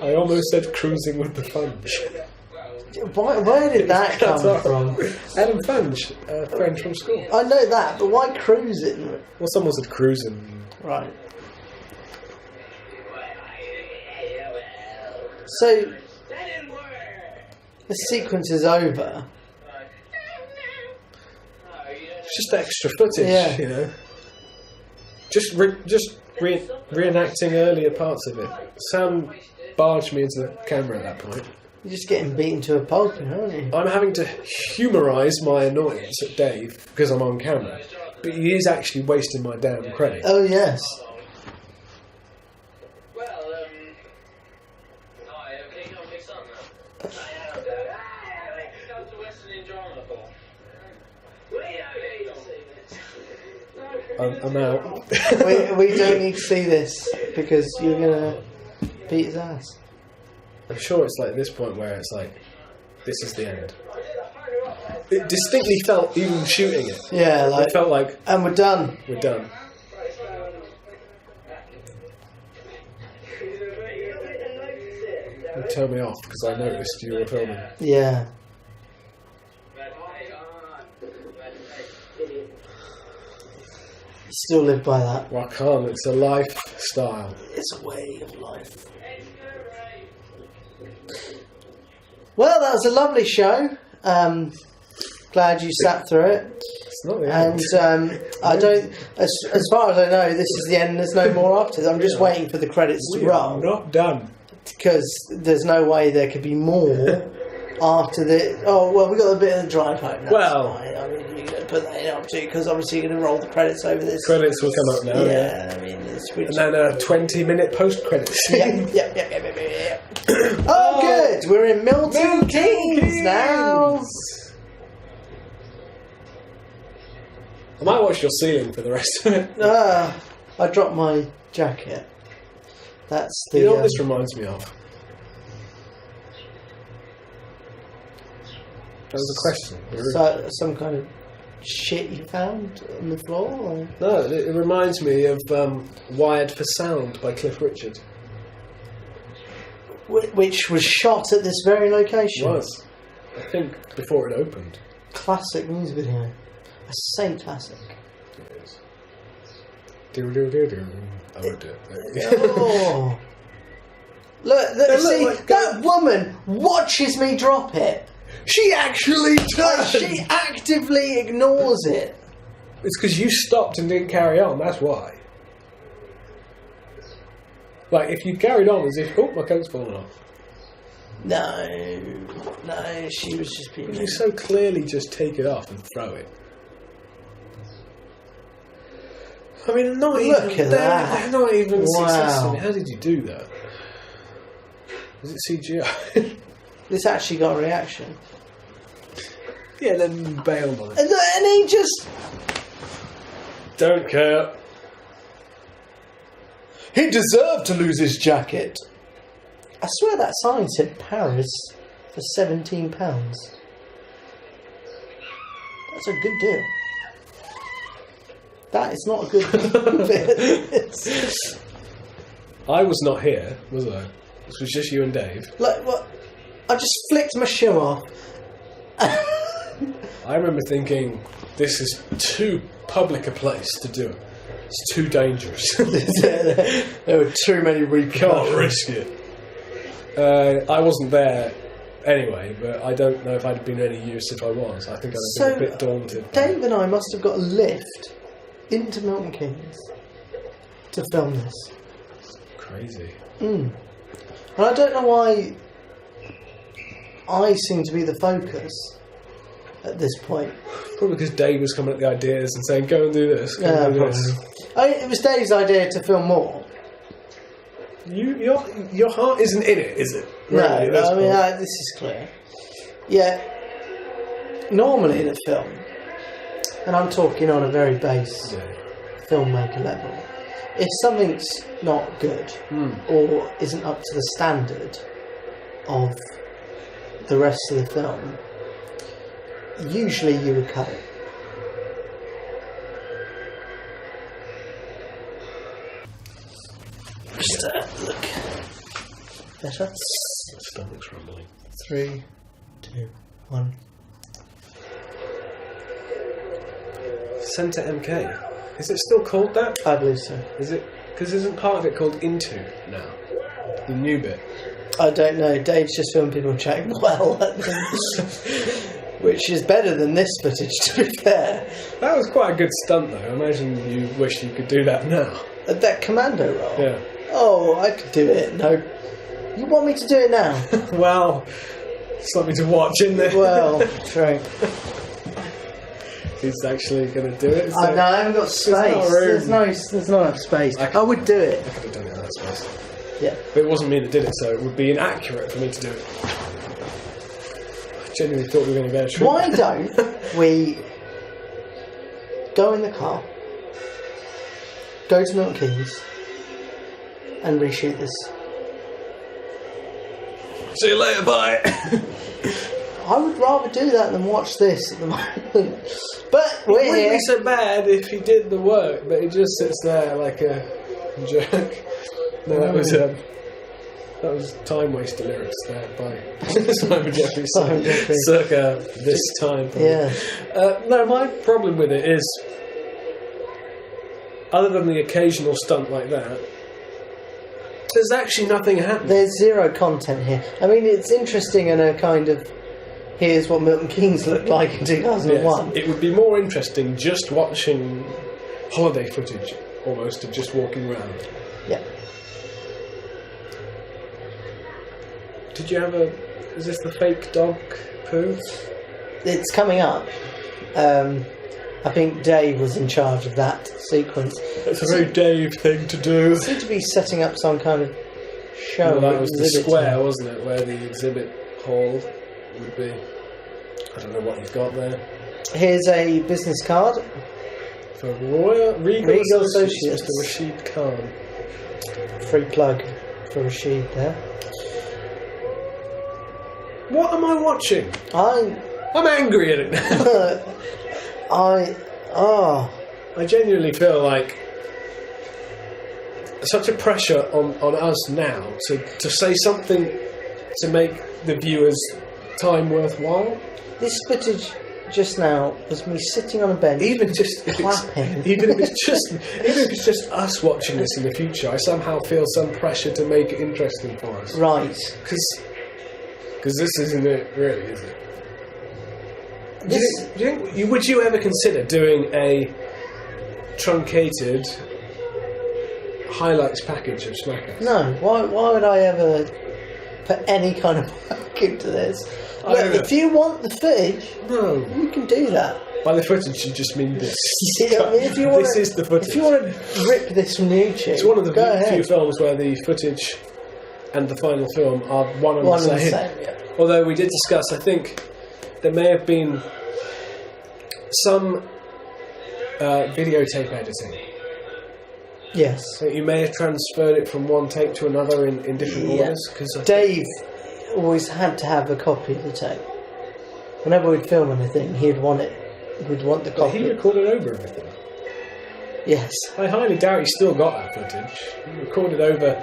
I almost said cruising with the Funge. Where did that That's come off. from? Adam Funge, a friend from school. I know that, but why cruising? Well, someone said cruising. Right. So, the sequence is over. It's just extra footage, Yeah. you know. Just reenacting earlier parts of it. Sam barged me into the camera at that point. You're just getting beaten to a pulp, aren't you? I'm having to humorise my annoyance at Dave because I'm on camera, but he is actually wasting my damn credit. Oh, yes. Well, hi, okay, come fix on now. Come to Western in drama for. I'm out. we don't need to see this because you're going to beat his ass. I'm sure it's like this point where it's like, this is the end. it distinctly felt, even shooting it, Yeah, like, it felt like and we're done. we're done. You turned me off because I noticed you were filming. Yeah. Still live by that. Well, I can't. It's a lifestyle. It's a way of life. Well, that was a lovely show. Glad you sat through it. It's not the end. And I don't, as far as I know, this is the end. There's no more after this. I'm just waiting for the credits to We are roll, not done. because there's no way there could be more after the. Oh well, we got a bit of the drive home. That's Well- fine. I mean, you're going to put that in up to, because obviously you're going to roll the credits over this. Credits will come up now. Yeah, I mean, it's And then a 20-minute post-credit scene. yeah. Oh, good. We're in Milton Keynes now. I might watch your ceiling for the rest of it. I dropped my jacket. That's the. You know what this reminds me of? That was a question. So, some kind of shit you found on the floor? Or? No, it reminds me of Wired for Sound by Cliff Richard. Which was shot at this very location. It was. I think before it opened. Classic music video. A Saint classic. It is. Do. I won't do it. Oh. Look, see, like that woman watches me drop it. She actually does! She actively ignores it. It's because you stopped and didn't carry on, that's why. Like, if you carried on as if, oh, my coat's fallen off. No, she was just being. You so clearly just take it off and throw it. I mean, not Look even. at that. They're not even Wow. successful. How did you do that? Was it CGI? This actually got a reaction. Yeah, then bailed on it. And he just. Don't care. He deserved to lose his jacket. I swear that sign said Paris for £17. That's a good deal. That is not a good bit. I was not here, was I? This was just you and Dave. Like what? I just flicked my shoe off. I remember thinking, this is too public a place to do it. It's too dangerous. There were too many Can't repercussions. risk it. I wasn't there anyway, but I don't know if I'd been any use if I was. I think I'd have been a bit daunted. Dave and I must have got a lift into Milton Keynes to film this. Crazy. And I don't know why I seem to be the focus at this point. Probably because Dave was coming up with the ideas and saying, go and do this, go and do this. It was Dave's idea to film more. Your heart isn't in it, is it? No, Really, that's I mean, cool. this is clear. Yeah, normally in a film, and I'm talking on a very base filmmaker level, if something's not good or isn't up to the standard of the rest of the film, usually you would cut it. Just look better. My stomach's rumbling. 3, 2, 1. S.M.A.C.K.A.S.S. Is it still called that? I believe so. Is it? Because isn't part of it called Into now? The new bit. I don't know. Dave's just filmed people chatting well at them, which is better than this footage, to be fair. That was quite a good stunt, though. I imagine you wish you could do that now. That commando role. Yeah. Oh, I could do it. No, you want me to do it now? Well, something to watch, isn't there? Well, true. He's actually going to do it. So I know. I haven't got space. not room. There's not enough space. I would do it. I could have done it in that space. Yeah. But it wasn't me that did it, so it would be inaccurate for me to do it. I genuinely thought we were going to get a trip. Why don't we go in the car, go to Milton Keynes, and reshoot this? See you later, bye! I would rather do that than watch this at the moment. But It we're wouldn't here. be so bad if he did the work, but he just sits there like a jerk. No, that was time waster lyrics there by Simon Jeffries. Simon Jeffries. Circa this time. Probably. Yeah. No, my problem with it is, other than the occasional stunt like that, there's actually nothing happening. There's zero content here. I mean, it's interesting in a kind of, here's what Milton Keynes looked like in 2001. Yes, it would be more interesting just watching holiday footage, almost, of just walking around. Yeah. Did you have is this the fake dog poo? It's coming up. I think Dave was in charge of that sequence. It's a very Dave thing to do. Seemed to be setting up some kind of show. Well, that was the exhibit square, time. wasn't it, where the exhibit hall would be. I don't know what you've got there. Here's a business card. For Regal Associates, Associates. Mr. Rashid Khan. Free plug for Rashid there. What am I watching? I'm angry at it now. I genuinely feel like such a pressure on us now to say something to make the viewers' time worthwhile. This footage just now was me sitting on a bench, Even just if clapping. even if it's just us watching this in the future, I somehow feel some pressure to make it interesting for us. Right. Because this isn't it, really, is it? Would you ever consider doing a truncated highlights package of S.M.A.C.K.A.S.S? No. Why would I ever put any kind of work into this? I Look, don't know. if you want the footage, No. you can do that. By the footage, you just mean this. Yeah, I mean, if you want This is the footage. If you want to rip this from YouTube, It's one of the go few ahead. films where the footage and the final film are one and One the and same. the same, yeah. Although we did discuss, I think there may have been some videotape editing. Yes. So you may have transferred it from one tape to another in different Yeah. orders. Cause Dave always had to have a copy of the tape. Whenever we'd film anything, he'd want it. He'd want the But he copy. recorded over everything. Yes. I highly doubt he still got that footage. He recorded over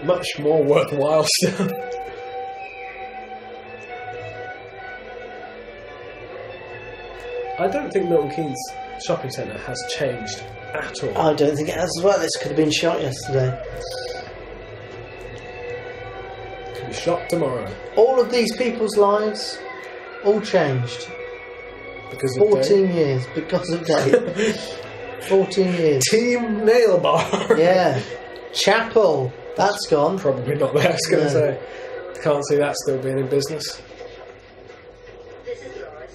much more worthwhile stuff. I don't think Milton Keynes shopping centre has changed at all. I don't think it has as well. This could have been shot yesterday. Could be shot tomorrow All of these people's lives, all changed. because of 14 years because of Dave. 14 years. Team Nail Bar. Yeah. Chapel. That's gone. Probably not there. I was going to No. say. Can't see that still being in business. This is Loris.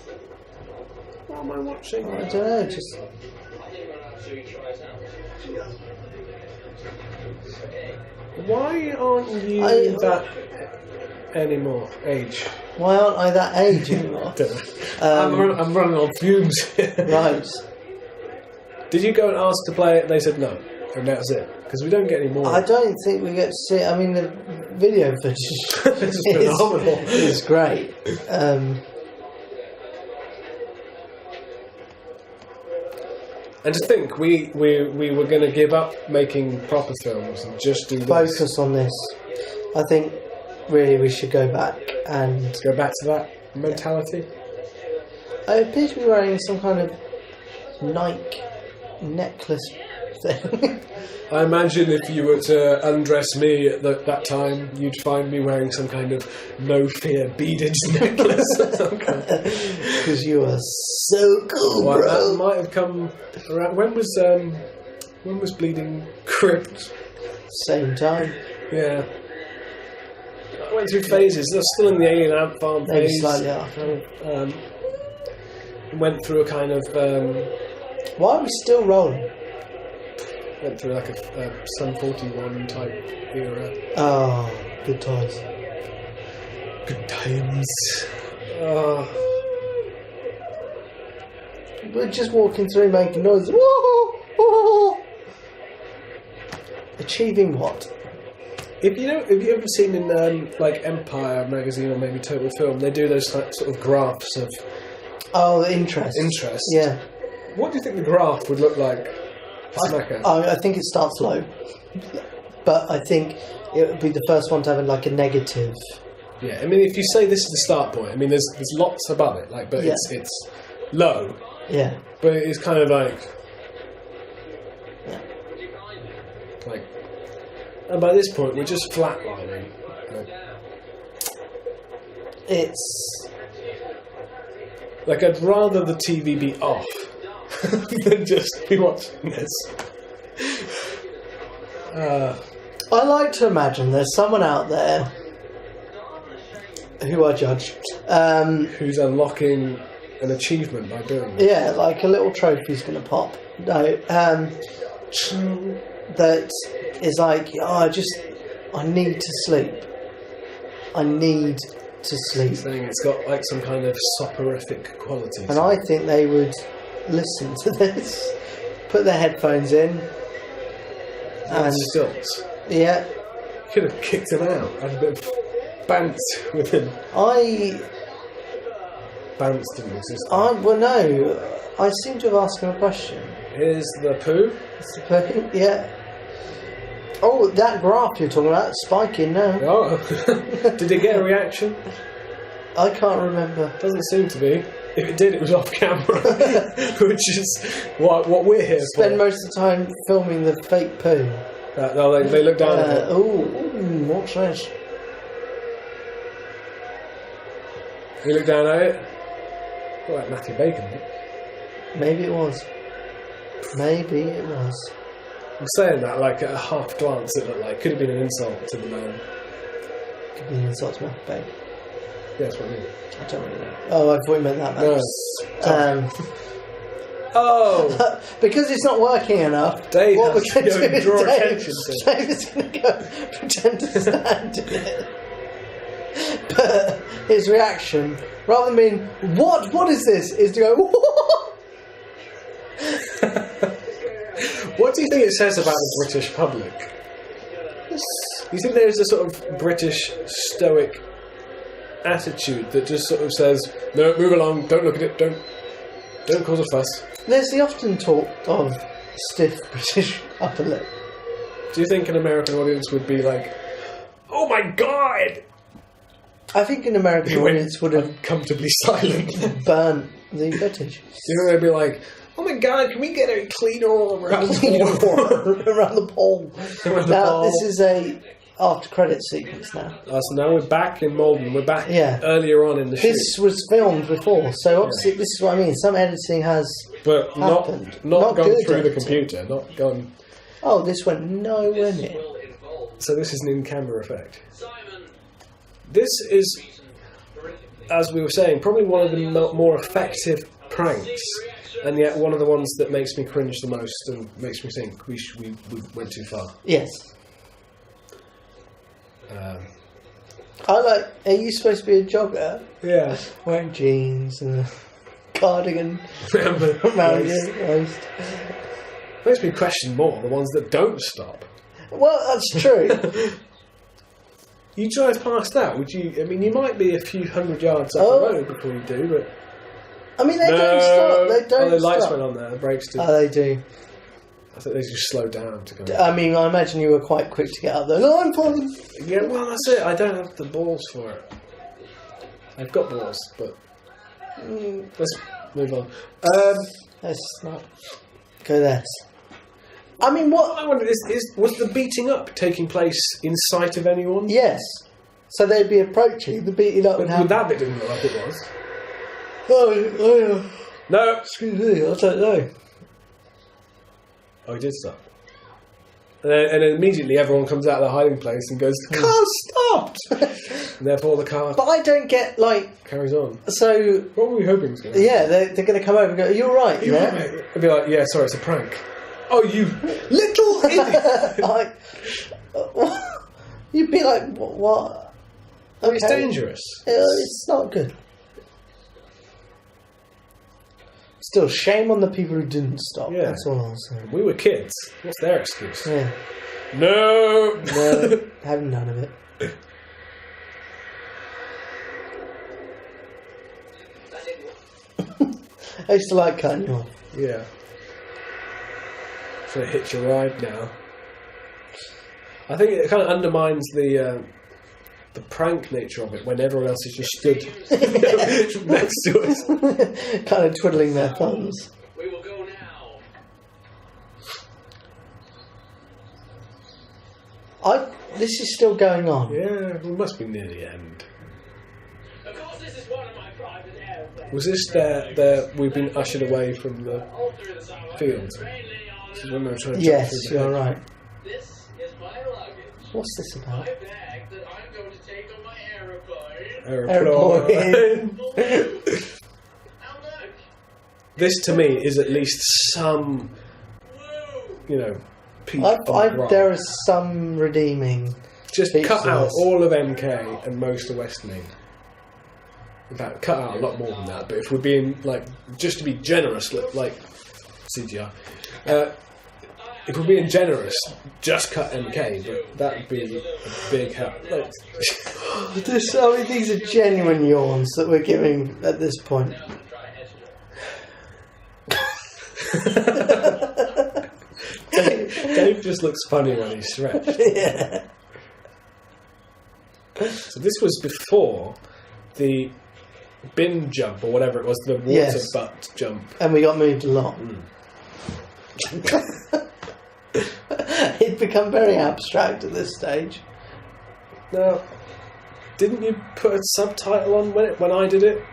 What am I watching? I don't know. Just Why aren't you I- that anymore? Age. why aren't I that age anymore? Don't know. I'm running on fumes here. Right. Did you go and ask to play it and they said no? And that was it? Because we don't get any more. I don't think we get to see it. I mean, the video footage It's phenomenal. is great. And to think, we were going to give up making proper films and just do this. Focus on this. I think really we should go back and Go back to that mentality. I appear to be wearing some kind of Nike necklace thing. I imagine if you were to undress me at that time, you'd find me wearing some kind of no fear beaded necklace or some kind. Because you are so cool, Well, that bro. might have come around. When was Bleeding Crypt? Same time. Yeah. I went through phases. They're still in the Alien Ant Farm Maybe phase. slightly after. Went through a kind of Why are we still rolling? went through like a Sun 41 type era. Oh, good times. Good times. We're just walking through making noises. Woo! Woo! Achieving what? If you know, have you ever seen in like Empire magazine or maybe Total Film, they do those sort of graphs of interest. Yeah. What do you think the graph would look like? I think it starts low, but I think it would be the first one to have like a negative. Yeah, I mean, if you say this is the start point, I mean, there's lots above it, like, but it's low. Yeah. But it's kind of like. Yeah. Like, and by this point, we're just flatlining. It's like I'd rather the TV be off than just be watching this. I like to imagine there's someone out there who I judge, who's unlocking an achievement by doing it. Yeah, like a little trophy's going to pop. No, that is like, I need to sleep. I need to sleep. Saying it's got like some kind of soporific quality. And I think they would listen to this, put their headphones in, and stilts. Yeah. Could have kicked him out. Had a bit of bounce with him. Bounce didn't exist. Well, no. I seem to have asked him a question. Here's the poo. It's the poo, yeah. Oh, that graph you're talking about, spiking now. Oh. Did it get a reaction? I can't remember. Doesn't seem to be. If it did, it was off camera. Which is what we're here for. Spend most of the time filming the fake poo. No, they look down at it. Watch this. You look down at it? Look like Matthew Bacon, mate. Maybe it was. Maybe it was. I'm saying that like at a half glance it looked like. Could have been an insult to the man. Could have been an insult to Matthew Bacon. Yeah, that's what I mean. I don't really know. Oh, I thought you meant that, man. Oh! Because it's not working enough. Dave what has we're to going go to and draw do attention is to. Dave is going to go pretend to stand in it. But his reaction, rather than being, what is this? Is to go, what? What do you think it says about the British public? You think there's a sort of British stoic attitude that just sort of says, no, move along, don't look at it, don't cause a fuss? There's the often talk of stiff British upper lip. Do you think an American audience would be like, oh my god? I think an American audience would have uncomfortably silent. burnt the British. Do you think they'd be like, oh my god, can we get a cleaner around the pole? Around the pole. This is a after credit sequence now. So now we're back in Malden. We're back earlier on in the shoot. This was filmed before, so obviously this is what I mean. Some editing has happened. Not gone through the computer. Not gone. Oh, this went nowhere near. So this is an in-camera effect. This is, as we were saying, probably one of the more effective pranks, and yet one of the ones that makes me cringe the most and makes me think we went too far. Yes. Are you supposed to be a jogger? Yeah. Wearing jeans and a cardigan around your waist. Makes me question more the ones that don't stop. Well, that's true. You drive past that, would you? I mean, you might be a few hundred yards up the road before you do, but... I mean, they don't stop. They don't the lights stop. went on there, the brakes did. Oh, they do. I think they just slowed down to go. I mean, I imagine you were quite quick to get out there. No, I'm fine. Yeah, well, that's it. I don't have the balls for it. I've got balls, but... Let's move on. Let's not go there. I mean, what I wonder is was the beating up taking place in sight of anyone? Yes. So they'd be approaching. The beating up would happen. That bit didn't look like it was. Oh, no. Excuse me, I don't know. Oh, he did stop. And then immediately everyone comes out of the hiding place and goes, the car stopped! And therefore the car... But I don't get, carries on. So... What were we hoping was going to happen? Yeah, they're going to come over and go, are you alright? Yeah? I'd be like, yeah, sorry, it's a prank. Oh, you little idiot! You'd be like, what? Okay. It's dangerous. It's not good. Still, shame on the people who didn't stop. Yeah. That's all I'll say. We were kids. What's their excuse? Yeah. No! No, having none of it. I used to like cutting you off. Yeah. So it hits your ride now. I think it kind of undermines the prank nature of it when everyone else is just stood next to us. Kind of twiddling their thumbs. We will go now. This is still going on. Yeah, we must be near the end. Of course, this is one of my private airplanes. Was this we've been ushered away from the field? This is when they were trying to jump Yes, through the you're hedge. right. This is my luggage. What's this about? My bag that I'm going to take on my aeroplane. Airplane. How much? This to me is at least some, Woo! peak of rock. There is some redeeming. Just features. cut out all of MK and most of Westmead. In fact, cut out a lot more than that. But if we're being just to be generous, like CGI, if we're being generous, just cut MK. But that would be a big help. These are genuine yawns that we're giving at this point. Dave just looks funny when he's stretched. Yeah. So this was before the bin jump or whatever it was, the water Yes. butt jump. And we got moved along. It'd become very abstract at this stage. Now, didn't you put a subtitle on when I did it?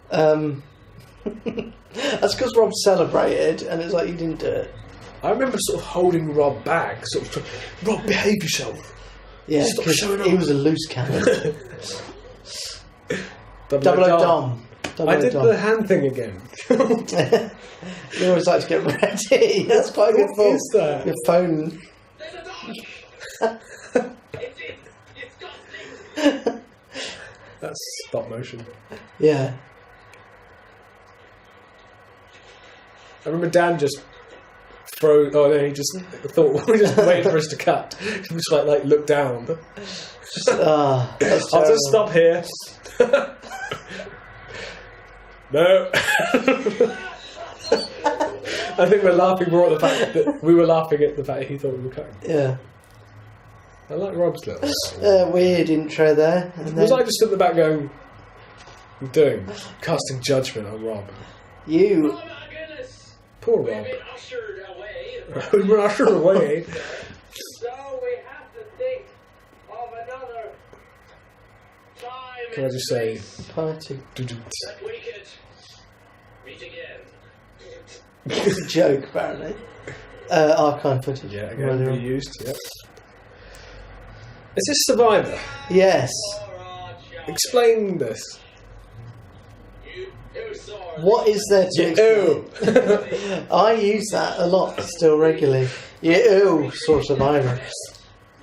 That's because Rob celebrated, and it's like you didn't do it. I remember sort of holding Rob back, Rob, behave yourself. Yeah, Stop because showing he off. was a loose cannon. Double O Dom. I did the hand thing again. You always like to get ready. That's quite a good What thought. is that? Your phone. There's a dog! It's disgusting! That's stop motion. Yeah. I remember Dan just he just thought we were just waiting for us to cut. He was like look down. That's I'll terrible. just stop here. No. I think we're laughing more at the fact that we were laughing at the fact he thought we were cutting. Yeah. I like Rob's little. Weird intro there. And Was then I just at the back going, "What are you doing? Casting judgment on Rob." you. Oh my goodness! Poor We've Rob. been ushered away. We were ushered away. So we have to think of another time. Can I just say, Party. that we could meet again. It's a joke, apparently. Archive footage. yeah, again, Earlier on. reused. Yep. Is this Survivor? Yes. Alright, shall Explain this. you saw it. What is there to explain? I use that a lot still regularly. Sort of virus.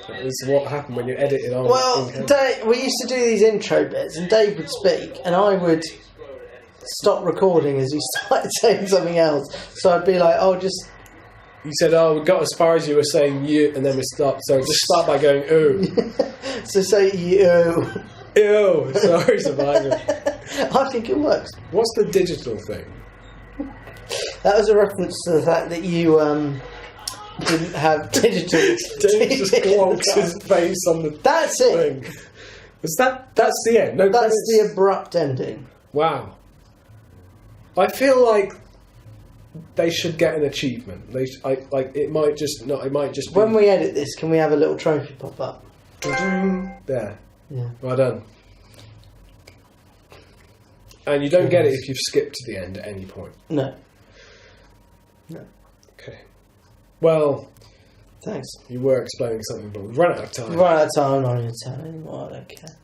That is what happened when you edit it on. Well, in-camera. Dave, we used to do these intro bits, and Dave would speak, and I would stop recording as he started saying something else. So I'd be like, "Oh, just You said, "Oh, we got as far as you were saying you," and then we stopped. So just start by going, "Ooh, so say you." ew." Sorry, Survivor. I think it works. What's the digital thing? That was a reference to the fact that you didn't have digital. Dave just clonks his face on the That's it. thing. That's the end. No, That's credits. the abrupt ending. Wow. I feel like they should get an achievement. It might just be When we edit this, can we have a little trophy pop up? there. Yeah. Well done. And you don't get it if you've skipped to the end at any point. No. Okay. Well, Thanks. you were explaining something, but we've run out of time. Right out of time, not in time anymore. I don't care.